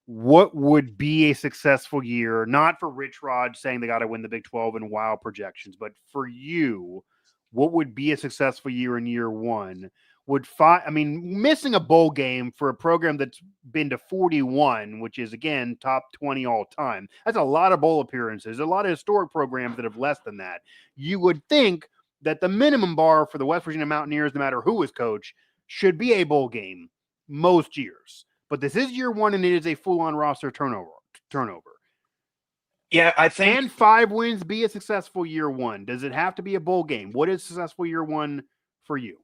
Speaker 1: what would be a successful year, not for Rich Rod saying they got to win the Big 12 and wild projections, but for you, what would be a successful year in year one? Missing a bowl game for a program that's been to 41, which is, again, top 20 all time. That's a lot of bowl appearances. A lot of historic programs that have less than that. You would think that the minimum bar for the West Virginia Mountaineers, no matter who is coach, should be a bowl game most years. But this is year one, and it is a full-on roster turnover.
Speaker 2: Yeah, I think.
Speaker 1: Can 5 wins be a successful year one? Does it have to be a bowl game? What is successful year one for you?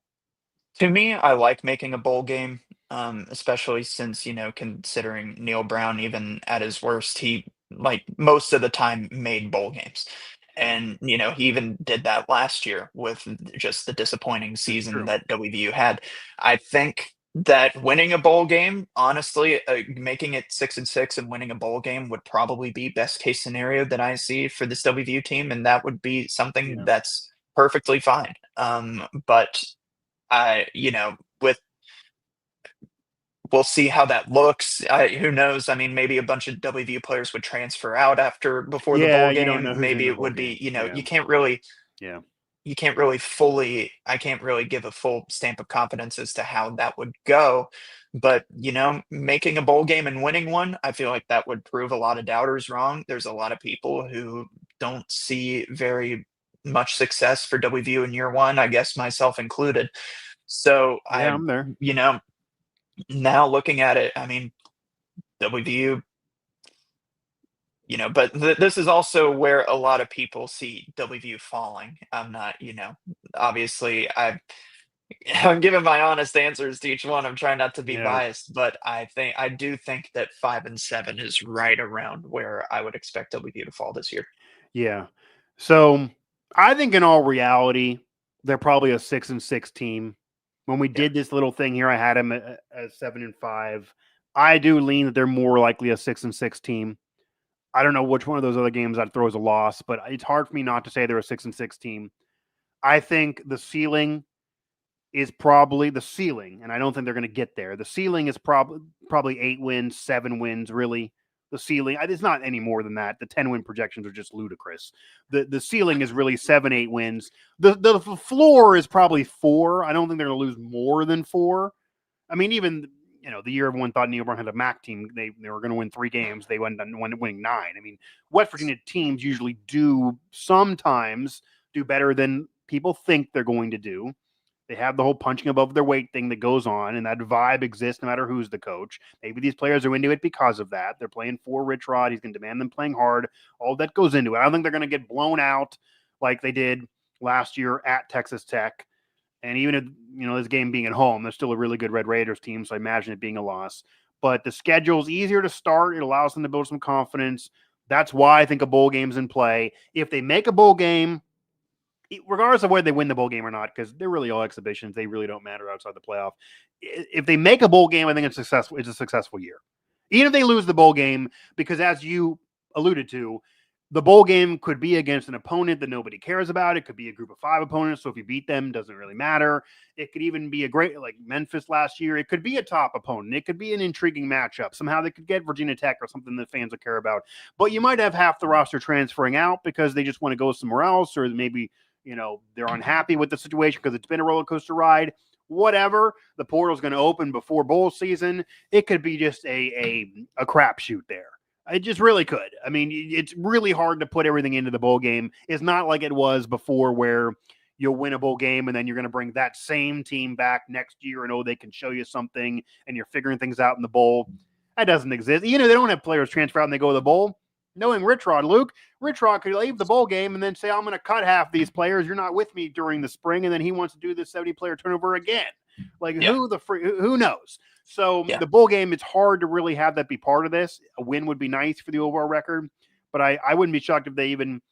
Speaker 2: To me, I like making a bowl game, especially since, considering Neil Brown, even at his worst, he, most of the time made bowl games. And, he even did that last year with just the disappointing season that WVU had. I think that winning a bowl game, honestly, making it 6-6 and winning a bowl game would probably be best case scenario that I see for this WVU team. And that would be something that's perfectly fine. But we'll see how that looks. Who knows? I mean, maybe a bunch of WVU players would transfer out before the bowl game.
Speaker 1: You don't know
Speaker 2: maybe it would be, you can't really, I can't really give a full stamp of confidence as to how that would go. But, making a bowl game and winning one, I feel like that would prove a lot of doubters wrong. There's a lot of people who don't see very much success for WVU in year one, I guess myself included. So
Speaker 1: I'm there.
Speaker 2: Now looking at it, I mean, WVU, but this is also where a lot of people see WVU falling. I'm not, obviously I'm giving my honest answers to each one. I'm trying not to be biased, but I do think that 5-7 is right around where I would expect WVU to fall this year.
Speaker 1: Yeah. So I think in all reality, they're probably a 6-6 team. When we did this little thing here, I had them at 7-5. I do lean that they're more likely a 6-6 team. I don't know which one of those other games I'd throw as a loss, but it's hard for me not to say they're a 6-6 team. I think the ceiling is probably the ceiling, and I don't think they're going to get there. The ceiling is probably 8 wins, 7 wins, really. The ceiling, it's not any more than that. The 10-win projections are just ludicrous. The ceiling is really 7-8 wins. The floor is probably 4. I don't think they're going to lose more than 4. I mean, even the year everyone thought Neil Brown had a MAC team, they were going to win 3 games. They went winning 9. I mean, West Virginia teams usually sometimes do better than people think they're going to do. They have the whole punching above their weight thing that goes on, and that vibe exists no matter who's the coach. Maybe these players are into it because of that. They're playing for Rich Rod. He's going to demand them playing hard. All that goes into it. I don't think they're going to get blown out like they did last year at Texas Tech. And even if, this game being at home, there's still a really good Red Raiders team, so I imagine it being a loss. But the schedule's easier to start. It allows them to build some confidence. That's why I think a bowl game's in play. If they make a bowl game, regardless of whether they win the bowl game or not, because they're really all exhibitions, they really don't matter outside the playoff. If they make a bowl game, I think it's successful. It's a successful year. Even if they lose the bowl game, because as you alluded to, the bowl game could be against an opponent that nobody cares about. It could be a group of 5 opponents, so if you beat them, doesn't really matter. It could even be a great, like Memphis last year. It could be a top opponent. It could be an intriguing matchup. Somehow they could get Virginia Tech or something that fans will care about. But you might have half the roster transferring out because they just want to go somewhere else, or maybe they're unhappy with the situation because it's been a roller coaster ride. Whatever. The portal's going to open before bowl season. It could be just a crapshoot there. It just really could. I mean, it's really hard to put everything into the bowl game. It's not like it was before where you'll win a bowl game and then you're going to bring that same team back next year and, they can show you something and you're figuring things out in the bowl. That doesn't exist. Even if they don't have players transfer out and they go to the bowl, knowing Rich Rod, Luke, Rich Rod could leave the bowl game and then say, I'm going to cut half these players. You're not with me during the spring. And then he wants to do this 70-player turnover again. Like, who knows? So the bowl game, it's hard to really have that be part of this. A win would be nice for the overall record, but I wouldn't be shocked if they even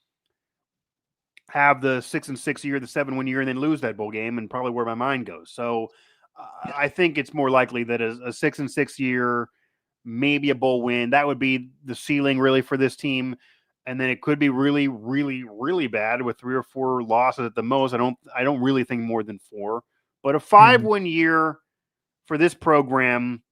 Speaker 1: have the 6-6 year, the 7-win year, and then lose that bowl game, and probably where my mind goes. So I think it's more likely that a 6-6 year, maybe a bowl win, that would be the ceiling really for this team. And then it could be really, really, really bad with 3 or 4 losses at the most. I don't really think more than 4, but a 5-win year for this program,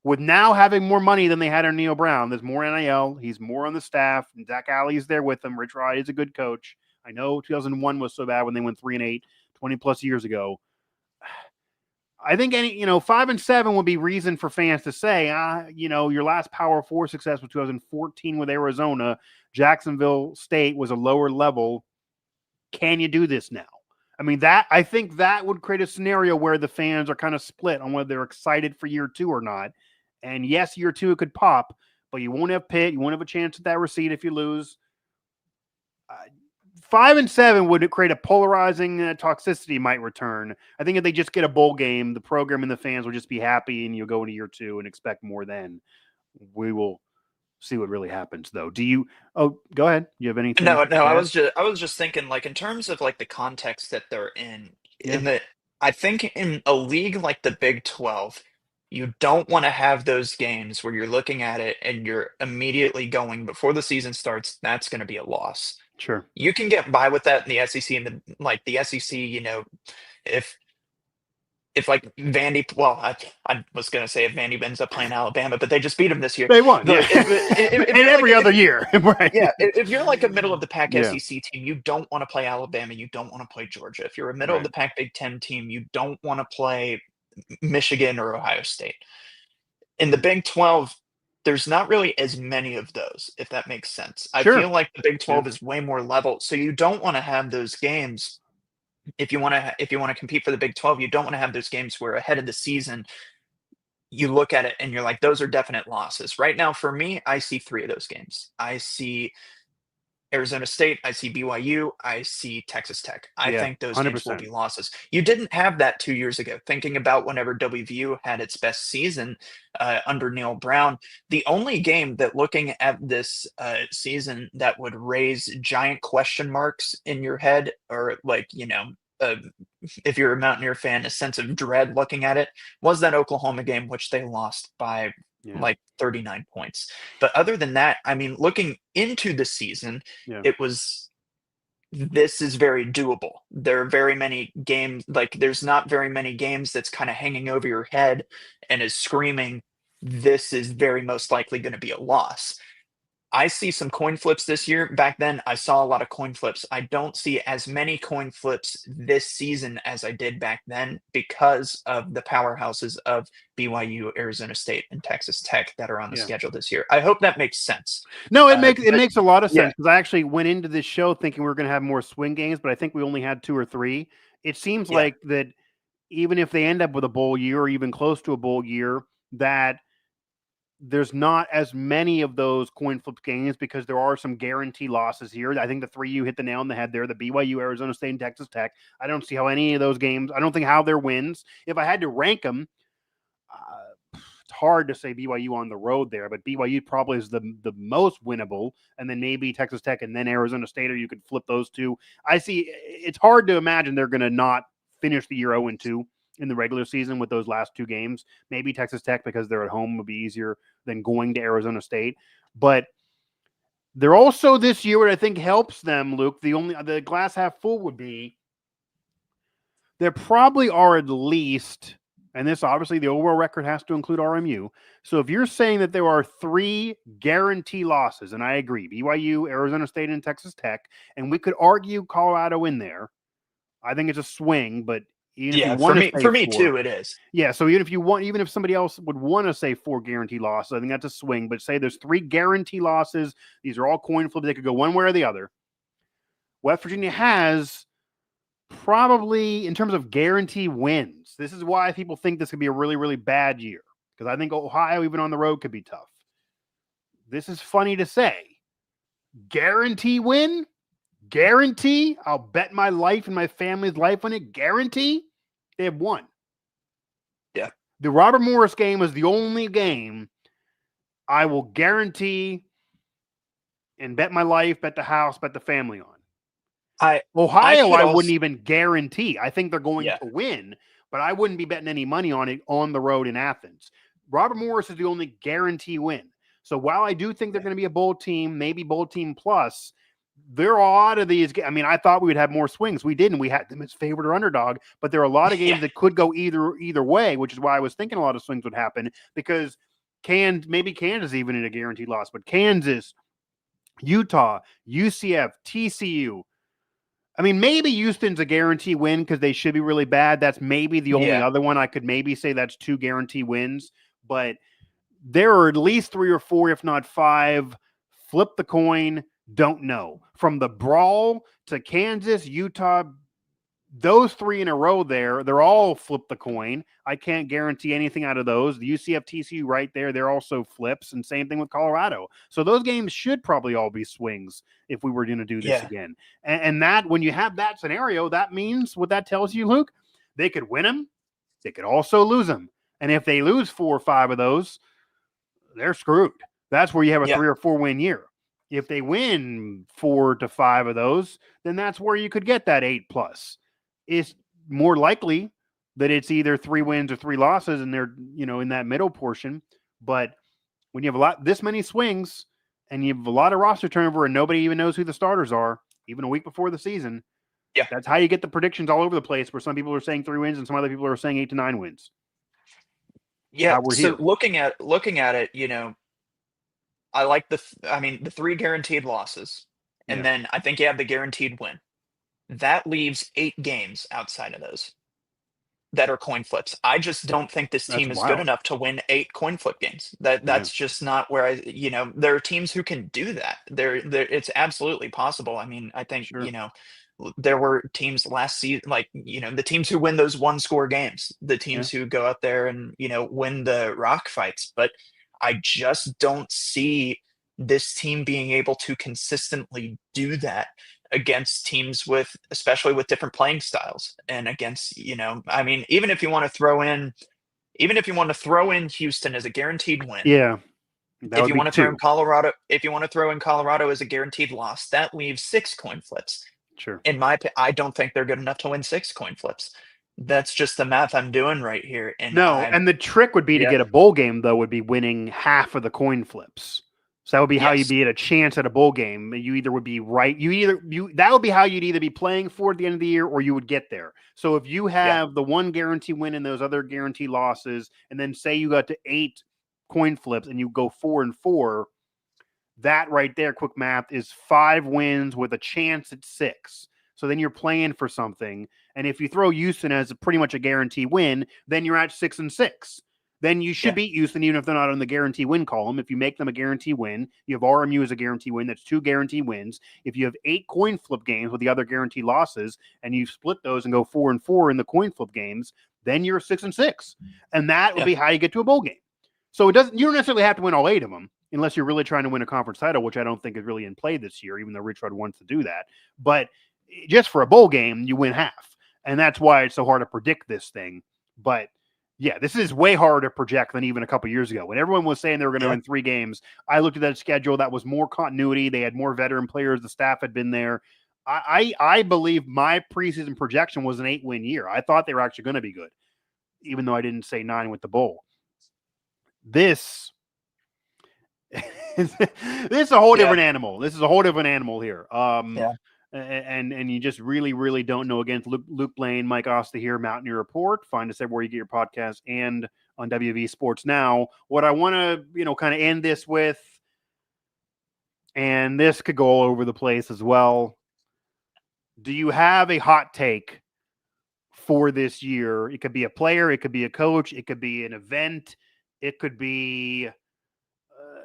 Speaker 1: with now having more money than they had on Neil Brown. There's more NIL. He's more on the staff. And Zach Alley's there with him. Rich Rod is a good coach. I know 2001 was so bad when they went 3-8, 20 plus years ago. I think 5-7 would be reason for fans to say, your last Power 4 success was 2014 with Arizona. Jacksonville State was a lower level. Can you do this now? I mean, I think that would create a scenario where the fans are kind of split on whether they're excited for year 2 or not. And yes, year 2 it could pop, but you won't have Pitt. You won't have a chance at that receipt if you lose. 5-7 would create a polarizing toxicity might return. I think if they just get a bowl game, the program and the fans will just be happy, and you'll go into year 2 and expect more then. We will see what really happens, though. go ahead. You have anything?
Speaker 2: No. I was just thinking, like, in terms of like the context that they're in I think in a league like the Big 12, you don't want to have those games where you're looking at it and you're immediately going before the season starts, that's going to be a loss.
Speaker 1: Sure.
Speaker 2: You can get by with that in the SEC, and the SEC, if like Vandy, well, I was going to say if Vandy ends up playing Alabama, but they just beat them this year.
Speaker 1: They won,
Speaker 2: yeah.
Speaker 1: And every other year, right?
Speaker 2: Yeah, if you're like a middle of the pack SEC team, you don't want to play Alabama, you don't want to play Georgia. If you're a middle of the pack Big 10 team, you don't want to play Michigan or Ohio State. In the Big 12, there's not really as many of those, if that makes sense. I feel like the Big 12 is way more level, so you don't want to have those games. If you want to compete for the Big 12, you don't want to have those games where ahead of the season you look at it and you're like, those are definite losses. Right now, for me, I see 3 of those games. I see Arizona State, I see BYU, I see Texas Tech. I think those 100%. Games will be losses. You didn't have that 2 years ago. Thinking about whenever WVU had its best season under Neil Brown, the only game that, looking at this season, that would raise giant question marks in your head, or like, if you're a Mountaineer fan, a sense of dread looking at it, was that Oklahoma game, which they lost by like 39 points. But other than that, I mean, looking into the season, this is very doable. There are very many games, like there's not very many games that's kind of hanging over your head and is screaming, this is very most likely going to be a loss. I see some coin flips this year. Back then, I saw a lot of coin flips. I don't see as many coin flips this season as I did back then because of the powerhouses of BYU, Arizona State, and Texas Tech that are on the schedule this year. I hope that makes sense.
Speaker 1: No, it makes a lot of sense
Speaker 2: Yeah.
Speaker 1: because I actually went into this show thinking we were going to have more swing games, but I think we only had 2 or 3. It seems
Speaker 2: Yeah.
Speaker 1: like that even if they end up with a bowl year or even close to a bowl year, that there's not as many of those coin flip games because there are some guarantee losses here. I think the 3 you hit the nail on the head there, the BYU, Arizona State, and Texas Tech. I don't see how any of those games, I don't think how they're wins. If I had to rank them, it's hard to say BYU on the road there, but BYU probably is the most winnable, and then maybe Texas Tech and then Arizona State, or you could flip those two. I see it's hard to imagine they're going to not finish the year 0-2 in the regular season with those last 2 games. Maybe Texas Tech, because they're at home, would be easier than going to Arizona State. But they're also this year, what I think helps them, Luke, the glass half full would be there probably are at least, and this obviously the overall record has to include RMU. So if you're saying that there are 3 guarantee losses, and I agree, BYU, Arizona State, and Texas Tech, and we could argue Colorado in there. I think it's a swing, but even if you want to say
Speaker 2: for me
Speaker 1: 4,
Speaker 2: too, it is.
Speaker 1: Yeah, so even if somebody else would want to say 4 guarantee losses, I think that's a swing. But say there's 3 guarantee losses. These are all coin flips. They could go one way or the other. West Virginia has probably, in terms of guarantee wins, this is why people think this could be a really, really bad year. Because I think Ohio, even on the road, could be tough. This is funny to say. Guarantee win? Guarantee? I'll bet my life and my family's life on it. Guarantee? They have 1.
Speaker 2: Yeah.
Speaker 1: The Robert Morris game is the only game I will guarantee and bet my life, bet the house, bet the family on. Ohio, I wouldn't even guarantee. I think they're going to win, but I wouldn't be betting any money on it on the road in Athens. Robert Morris is the only guarantee win. So while I do think they're going to be a bowl team, maybe bowl team plus, there are a lot of these. I mean, I thought we would have more swings. We didn't. We had them as favorite or underdog, but there are a lot of games that could go either way, which is why I was thinking a lot of swings would happen because maybe Kansas even in a guaranteed loss, but Kansas, Utah, UCF, TCU. I mean, maybe Houston's a guarantee win because they should be really bad. That's maybe the only other one. I could maybe say that's 2 guarantee wins, but there are at least 3 or 4, if not 5. Flip the coin. Don't know. From the brawl to Kansas, Utah, those 3 in a row there, they're all flip the coin. I can't guarantee anything out of those. The UCF, TCU right there, they're also flips, and same thing with Colorado. So those games should probably all be swings if we were going to do this again. And that, when you have that scenario, that means what that tells you, Luke, they could win them. They could also lose them. And if they lose 4 or 5 of those, they're screwed. That's where you have a 3 or 4 win year. If they win 4 to 5 of those, then that's where you could get that 8+. It's more likely that it's either 3 wins or 3 losses, and they're, in that middle portion. But when you have this many swings and you have a lot of roster turnover and nobody even knows who the starters are, even a week before the season, that's how you get the predictions all over the place, where some people are saying 3 wins and some other people are saying 8 to 9 wins.
Speaker 2: Yeah. So looking at it, I like the 3 guaranteed losses, and then I think you have the guaranteed win. That leaves 8 games outside of those that are coin flips. I just don't think this team is good enough to win 8 coin flip games. That's just not where there are teams who can do that. It's absolutely possible. I mean, I think, there were teams last season, like, the teams who win those 1-score games, the teams who go out there and, win the rock fights. But I just don't see this team being able to consistently do that against teams especially with different playing styles, and against, even if you want to throw in Houston as a guaranteed win. If you want to throw in Colorado as a guaranteed loss, that leaves 6 coin flips.
Speaker 1: Sure.
Speaker 2: In my opinion, I don't think they're good enough to win 6 coin flips. That's just the math I'm doing right here. And
Speaker 1: and the trick would be to get a bowl game, though, would be winning half of the coin flips. So that would be how you'd be at a chance at a bowl game. You either would be right. That would be how you'd either be playing for at the end of the year, or you would get there. So if you have the 1 guarantee win and those other guarantee losses, and then say you got to 8 coin flips and you go 4 and 4, that right there, quick math, is 5 wins with a chance at 6. So then you're playing for something. And if you throw Houston as pretty much a guarantee win, then you're at 6-6. Then you should beat Houston even if they're not on the guarantee win column. If you make them a guarantee win, you have RMU as a guarantee win. That's 2 guarantee wins. If you have 8 coin flip games with the other guarantee losses, and you split those and go 4-4 in the coin flip games, then you're 6-6, and that would be how you get to a bowl game. So you don't necessarily have to win all 8 of them unless you're really trying to win a conference title, which I don't think is really in play this year, even though Rich Rod wants to do that. But just for a bowl game, you win half, and that's why it's so hard to predict this thing. But yeah, this is way harder to project than even a couple years ago. When everyone was saying they were going to win 3 games, I looked at that schedule. That was more continuity. They had more veteran players. The staff had been there. I believe my preseason projection was an 8-win year. I thought they were actually going to be good, even though I didn't say 9 with the bowl. This is a whole different animal. This is a whole different animal here. And you just really, really don't know. Again, Luke Blain, Mike Asti here, Mountaineer Report. Find us everywhere you get your podcast and on WVU Sports Now. What I want to, kind of end this with, and this could go all over the place as well. Do you have a hot take for this year? It could be a player, it could be a coach, it could be an event, it could be a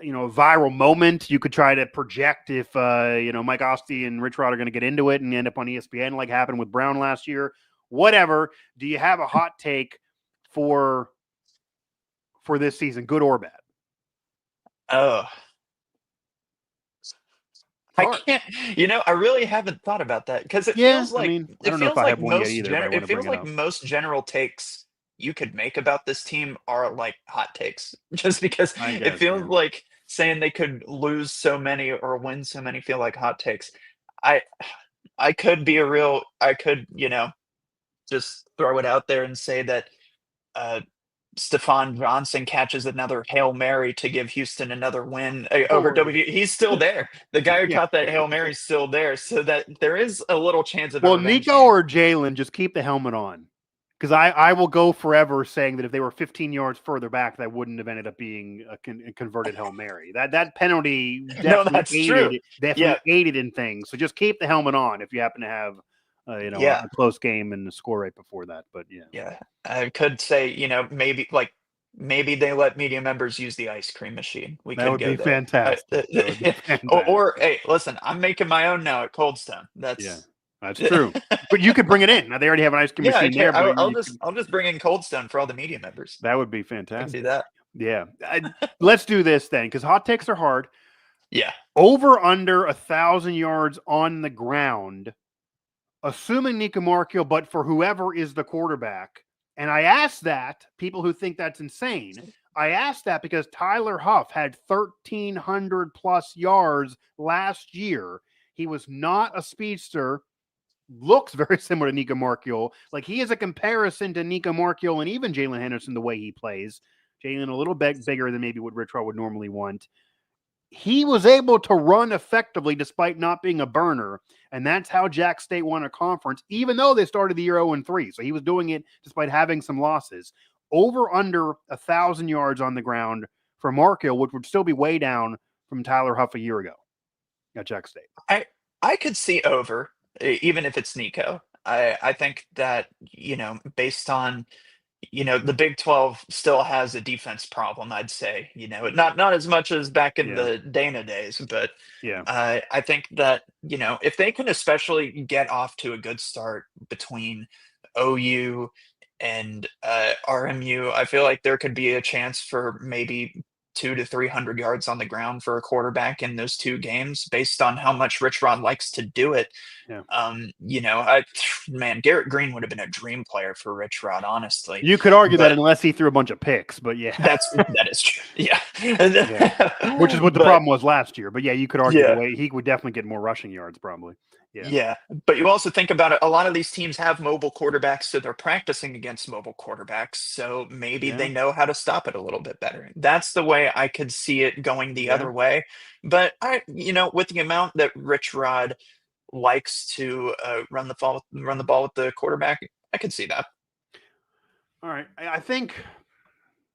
Speaker 1: viral moment. You could try to project if Mike Asti and Rich Rod are going to get into it and end up on ESPN like happened with Brown last year. Whatever. Do you have a hot take for this season, good or bad?
Speaker 2: Oh, I can't. I really haven't thought about that because it feels like
Speaker 1: I don't know if I have one yet either.
Speaker 2: It feels like most general takes you could make about this team are like hot takes, just because it feels like saying they could lose so many or win so many feel like hot takes. I could just throw it out there and say that Stephon Johnson catches another Hail Mary to give Houston another win over WVU. He's still there. The guy who caught that Hail Mary is still there, so that there is a little chance of
Speaker 1: Nico or Jalen, just keep the helmet on. Because I will go forever saying that if they were 15 yards further back, that wouldn't have ended up being a converted Hail Mary. That penalty definitely aided in things. So just keep the helmet on if you happen to have a close game and the score right before that. But
Speaker 2: I could say maybe they let media members use the ice cream machine.
Speaker 1: That would be fantastic.
Speaker 2: Or hey, listen, I'm making my own now at Cold Stone. That's
Speaker 1: true. But you could bring it in. Now they already have an ice cream machine there. But
Speaker 2: I'll just bring in Cold Stone for all the media members.
Speaker 1: That would be fantastic.
Speaker 2: I can do that.
Speaker 1: Yeah. Let's do this then, because hot takes are hard.
Speaker 2: Yeah.
Speaker 1: Over under 1,000 yards on the ground, assuming Nico Marchiol, but for whoever is the quarterback. And I asked that, people who think that's insane, I asked that because Tyler Huff had 1,300 plus yards last year. He was not a speedster. Looks very similar to Nico Marchiol. Like, he is a comparison to Nico Marchiol and even Jalen Henderson the way he plays. Jalen a little bit bigger than maybe what Rich Rod would normally want. He was able to run effectively despite not being a burner, and that's how Jack State won a conference, even though they started the year 0-3. So he was doing it despite having some losses. Over under 1,000 yards on the ground for Marchiol, which would still be way down from Tyler Huff a year ago at Jack State.
Speaker 2: I could see over, even if it's Nico. I think that, based on, the Big 12 still has a defense problem, I'd say, not as much as back in the Dana days, but I think that, if they can especially get off to a good start between OU and RMU, I feel like there could be a chance for maybe 200 to 300 yards on the ground for a quarterback in those 2 games, based on how much Rich Rod likes to do it. Garrett Green would have been a dream player for Rich Rod, honestly.
Speaker 1: You could argue that unless he threw a bunch of picks, but
Speaker 2: that is true.
Speaker 1: Which is what the problem was last year. But you could argue the way he would definitely get more rushing yards, probably.
Speaker 2: But you also think about it, a lot of these teams have mobile quarterbacks, so they're practicing against mobile quarterbacks, so maybe they know how to stop it a little bit better. That's the way I could see it going the other way. But with the amount that Rich Rod likes to run the ball with the quarterback, I could see that.
Speaker 1: All right. I think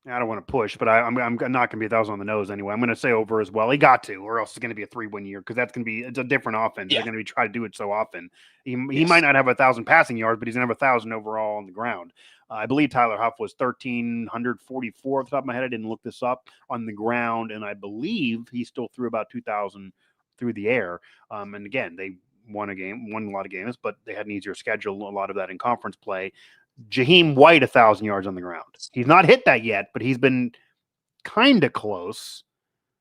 Speaker 1: I don't want to push, but I'm not going to be 1,000 on the nose anyway. I'm going to say over as well. He got to, or else it's going to be a 3-win year because it's a different offense.
Speaker 2: Yeah.
Speaker 1: They're going to be trying to do it so often. He might
Speaker 2: Yes.
Speaker 1: not have 1,000 passing yards, but he's going to have 1,000 overall on the ground. I believe Tyler Huff was 1,344 off the top of my head. I didn't look this up on the ground, and I believe he still threw about 2,000 through the air. And again, they won a lot of games, but they had an easier schedule. A lot of that in conference play. Jaheim White 1,000 yards on the ground. He's not hit that yet, but he's been kind of close.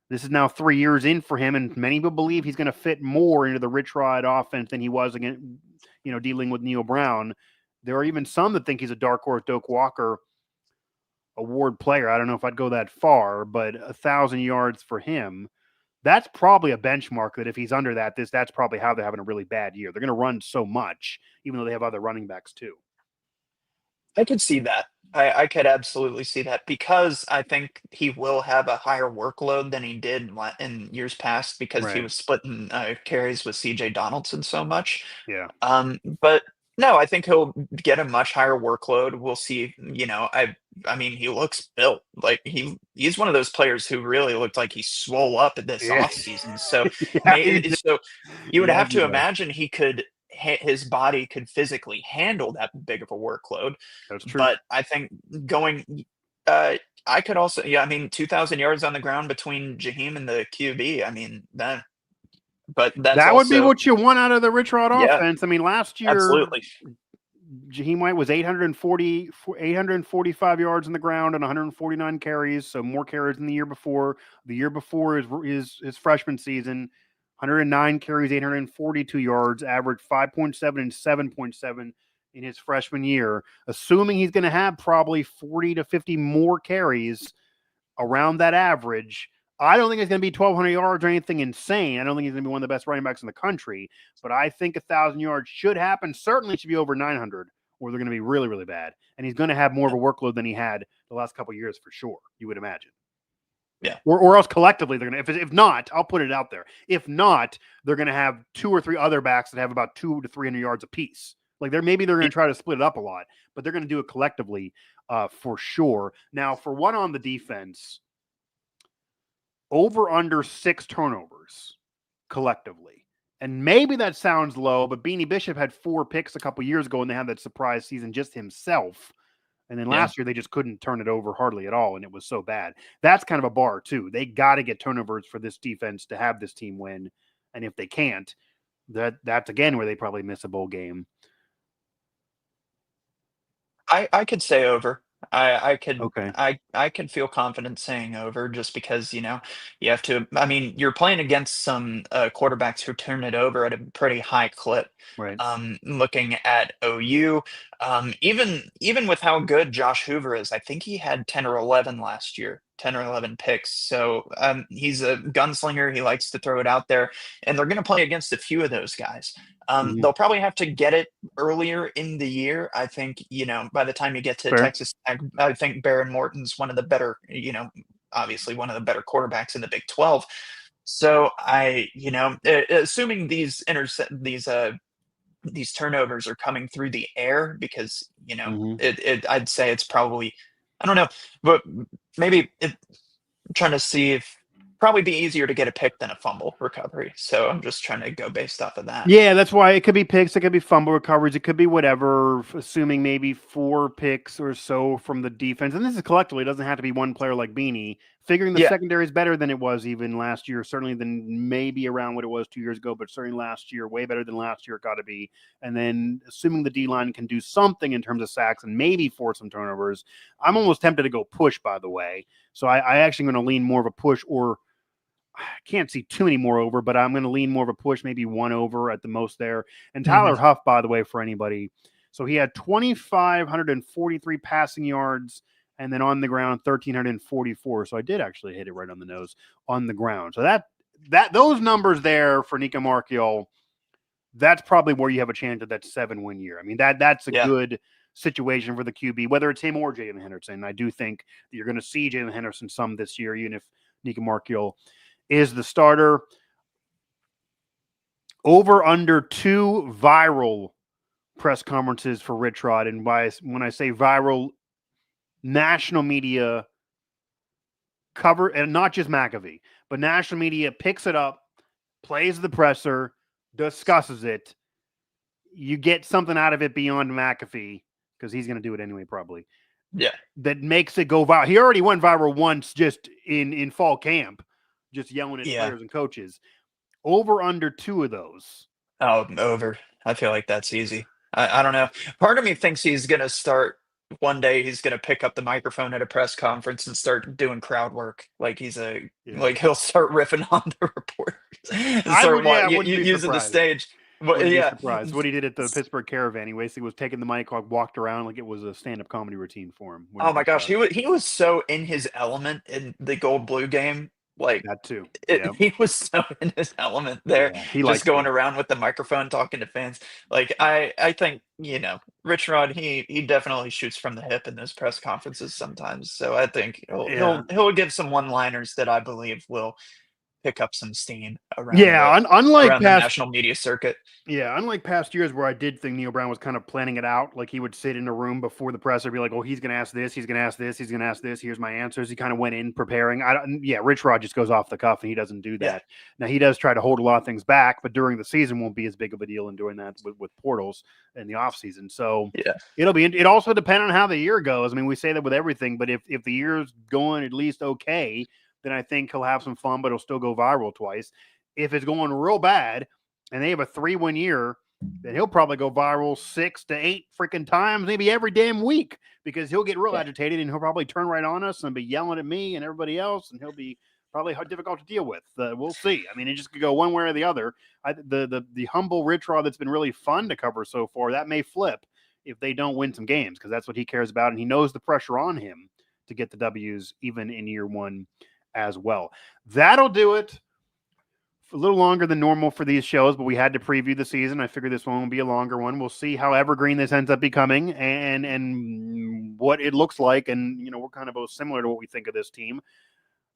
Speaker 1: This is now 3 years in for him, and many people believe he's going to fit more into the Rich Rod offense than he was again, dealing with Neil Brown. There are even some that think he's a dark horse Doak Walker award player. I don't know if I'd go that far, but 1,000 yards for him, that's probably a benchmark that if he's under that's probably how they're having a really bad year. They're going to run so much, even though they have other running backs too.
Speaker 2: I could see that. I could absolutely see that because I think he will have a higher workload than he did in years past because he
Speaker 1: Right.
Speaker 2: was splitting carries with CJ Donaldson so much.
Speaker 1: Yeah.
Speaker 2: But no, I think he'll get a much higher workload. We'll see. I mean, he looks built like he's one of those players who really looked like he swole up this
Speaker 1: Yeah.
Speaker 2: offseason. So,
Speaker 1: Yeah,
Speaker 2: so you would
Speaker 1: yeah,
Speaker 2: have to imagine his body could physically handle that big of a workload.
Speaker 1: that's true.
Speaker 2: But I think I could also, yeah, I mean, 2,000 yards on the ground between Jaheim and the QB. I mean, but that's
Speaker 1: That would be
Speaker 2: also,
Speaker 1: what you want out of the Rich Rod
Speaker 2: yeah,
Speaker 1: offense. I mean, last year,
Speaker 2: absolutely.
Speaker 1: Jaheim White was 845 yards on the ground and 149 carries, so more carries than the year before. The year before his freshman season, 109 carries, 842 yards, averaged 5.7 and 7.7 in his freshman year. Assuming he's going to have probably 40 to 50 more carries around that average, I don't think it's going to be 1,200 yards or anything insane. I don't think he's going to be one of the best running backs in the country, but I think 1,000 yards should happen. Certainly it should be over 900, or they're going to be really, really bad. And he's going to have more of a workload than he had the last couple of years for sure, you would imagine.
Speaker 2: Yeah.
Speaker 1: Or else collectively they're going to, if not, I'll put it out there. If not, they're going to have 2 or 3 other backs that have about 200 to 300 yards apiece. Like they're going to try to split it up a lot, but they're going to do it collectively for sure. Now, for one on the defense, over under 6 turnovers collectively. And maybe that sounds low, but Beanie Bishop had 4 picks a couple years ago and they had that surprise season just himself. And then last year they just couldn't turn it over hardly at all, and it was so bad. That's kind of a bar too. They got to get turnovers for this defense to have this team win. And if they can't, that's again where they probably miss a bowl game.
Speaker 2: I could say over. I could
Speaker 1: Okay.
Speaker 2: I could feel confident saying over just because, you have to, I mean, you're playing against some quarterbacks who turn it over at a pretty high clip.
Speaker 1: Right.
Speaker 2: Looking at OU, even with how good Josh Hoover is, I think he had 10 or 11 last year, 10 or 11 picks. So he's a gunslinger. He likes to throw it out there, and they're going to play against a few of those guys. They'll probably have to get it earlier in the year. I think, by the time you get to
Speaker 1: Fair.
Speaker 2: Texas Tech, I think Baron Morton's one of the better, obviously one of the better quarterbacks in the Big 12. So assuming these turnovers are coming through the air because, I'd say it's probably, I don't know, but maybe trying to see if probably be easier to get a pick than a fumble recovery. So I'm just trying to go based off of that.
Speaker 1: Yeah, that's why it could be picks, it could be fumble recoveries, it could be whatever, assuming maybe 4 picks or so from the defense. And this is collectively, it doesn't have to be one player like Beanie. Figuring the secondary is better than it was even last year, certainly than maybe around what it was 2 years ago, but certainly last year, way better than last year it got to be. And then assuming the D-line can do something in terms of sacks and maybe force some turnovers, I'm almost tempted to go push, by the way. So I actually going to lean more of a push, or I can't see too many more over, but I'm going to lean more of a push, maybe 1 over at the most there. And Tyler Huff, by the way, for anybody. So he had 2,543 passing yards and then on the ground, 1,344. So I did actually hit it right on the nose on the ground. So those numbers there for Nika Markiel, that's probably where you have a chance of that 7-win year. I mean, that's a good situation for the QB, whether it's him or Jalen Henderson. I do think that you're going to see Jalen Henderson some this year, even if Nika Markiel is the starter. Over under 2 viral press conferences for Rich Rod. And when I say viral, national media cover, and not just McAfee, but national media picks it up, plays the presser, discusses it. You get something out of it beyond McAfee, because he's going to do it anyway, probably.
Speaker 2: Yeah.
Speaker 1: That makes it go viral. He already went viral once just in fall camp, just yelling at players and coaches. Over under 2 of those.
Speaker 2: Oh, over. I feel like that's easy. I don't know. Part of me thinks he's going to start one day. He's going to pick up the microphone at a press conference and start doing crowd work. Like like he'll start riffing on the reporters and
Speaker 1: I
Speaker 2: start
Speaker 1: wouldn't be
Speaker 2: using the
Speaker 1: surprised.
Speaker 2: stage. But
Speaker 1: Wouldn't
Speaker 2: yeah,
Speaker 1: be surprised. What he did at the Pittsburgh Caravan, he basically was taking the mic, walked around like it was a stand-up comedy routine for him.
Speaker 2: oh my gosh, he was so in his element in the gold blue game. Like
Speaker 1: That too.
Speaker 2: he was so in his element there,
Speaker 1: Yeah, he
Speaker 2: just
Speaker 1: likes
Speaker 2: going
Speaker 1: it.
Speaker 2: around with the microphone talking to fans. Like I think, Rich Rod, he definitely shoots from the hip in those press conferences sometimes. So I think he'll give some one-liners that I believe will pick up some steam around
Speaker 1: unlike
Speaker 2: the national media circuit.
Speaker 1: Yeah, unlike past years where I did think Neil Brown was kind of planning it out, like he would sit in a room before the presser, be like, "Oh, he's going to ask this, he's going to ask this, he's going to ask this. Here's my answers." He kind of went in preparing. Rich Rod just goes off the cuff and he doesn't do that.
Speaker 2: Yeah.
Speaker 1: Now he does try to hold a lot of things back, but during the season won't be as big of a deal in doing that with portals in the off season. So it also depends on how the year goes. I mean, we say that with everything, but if the year's going at least okay, then I think he'll have some fun, but he'll still go viral twice. If it's going real bad and they have a 3-win year, then he'll probably go viral 6 to 8 freaking times, maybe every damn week, because he'll get real agitated and he'll probably turn right on us and be yelling at me and everybody else, and he'll be probably difficult to deal with. We'll see. I mean, it just could go one way or the other. The humble Rich Rod that's been really fun to cover so far, that may flip if they don't win some games, because that's what he cares about, and he knows the pressure on him to get the W's even in year one as well. That'll do it. A little longer than normal for these shows, but we had to preview the season. I figured this one will be a longer one. We'll see how evergreen this ends up becoming and what it looks like. And, we're kind of both similar to what we think of this team.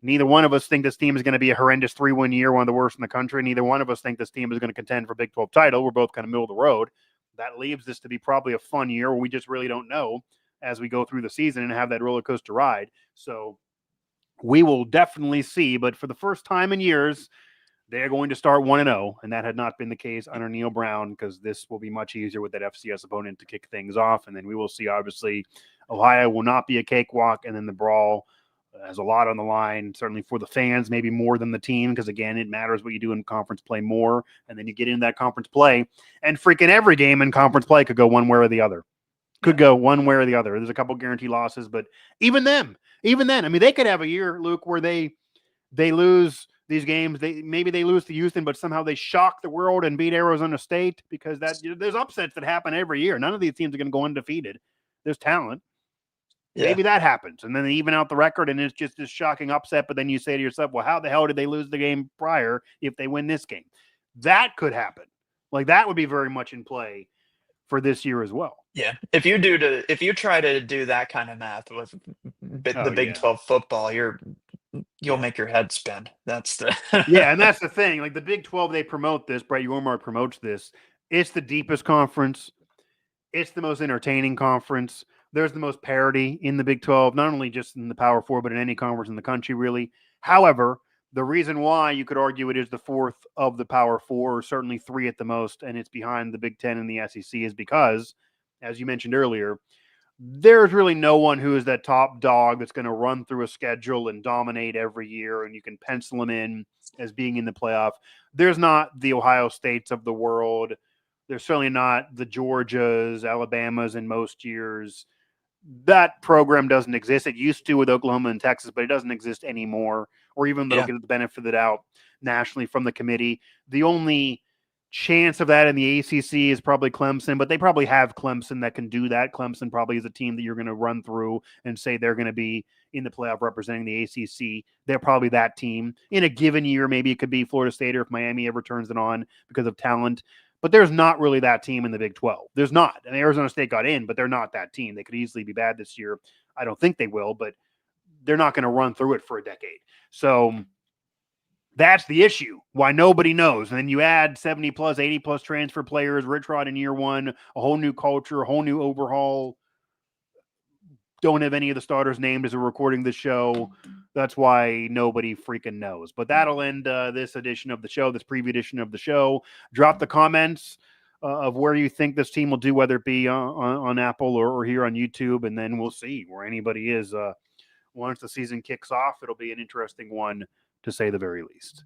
Speaker 1: Neither one of us think this team is going to be a horrendous 3-win year, one of the worst in the country. Neither one of us think this team is going to contend for Big 12 title. We're both kind of middle of the road. That leaves this to be probably a fun year where we just really don't know as we go through the season and have that roller coaster ride. So we will definitely see. But for the first time in years, they're going to start 1-0, and that had not been the case under Neil Brown, because this will be much easier with that FCS opponent to kick things off. And then we will see, obviously, Ohio will not be a cakewalk, and then the brawl has a lot on the line, certainly for the fans, maybe more than the team, because, again, it matters what you do in conference play more. And then you get into that conference play, and freaking every game in conference play could go one way or the other. Go one way or the other. There's a couple guaranteed losses, but even then, I mean, they could have a year, Luke, where they lose these games. Maybe they lose to Houston, but somehow they shock the world and beat Arizona State, because there's upsets that happen every year. None of these teams are going to go undefeated. There's talent. Yeah. Maybe that happens, and then they even out the record, and it's just this shocking upset. But then you say to yourself, well, how the hell did they lose the game prior if they win this game? That could happen. Like, that would be very much in play for this year as well.
Speaker 2: Yeah, if you try to do that kind of math with the Big 12 football, you'll make your head spin. That's the
Speaker 1: and that's the thing. Like, the Big 12, they promote this. Brett Yormark promotes this. It's the deepest conference. It's the most entertaining conference. There's the most parity in the Big 12, not only just in the Power 4, but in any conference in the country, really. However, the reason why you could argue it is the 4th of the Power 4, or certainly 3 at the most, and it's behind the Big 10 and the SEC, is because, as you mentioned earlier, there's really no one who is that top dog that's going to run through a schedule and dominate every year, and you can pencil them in as being in the playoff. There's not the Ohio States of the world. There's certainly not the Georgias, Alabamas in most years. That program doesn't exist. It used to with Oklahoma and Texas, but it doesn't exist anymore, or even they'll get the benefit of the doubt nationally from the committee. The only chance of that in the ACC is probably Clemson, but they probably have Clemson that can do that. Clemson probably is a team that you're going to run through and say they're going to be in the playoff representing the ACC. They're probably that team. In a given year, maybe it could be Florida State, or if Miami ever turns it on because of talent. But there's not really that team in the Big 12. There's not. And Arizona State got in, but they're not that team. They could easily be bad this year. I don't think they will, but they're not going to run through it for a decade. So that's the issue, why nobody knows. And then you add 70-plus, 80-plus transfer players, Rich Rod in year one, a whole new culture, a whole new overhaul. Don't have any of the starters named as we're recording the show. That's why nobody freaking knows. But that'll end this edition of the show, this preview edition of the show. Drop the comments of where you think this team will do, whether it be on Apple or here on YouTube, and then we'll see where anybody is. Once the season kicks off, it'll be an interesting one, to say the very least.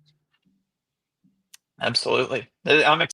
Speaker 2: Absolutely. I'm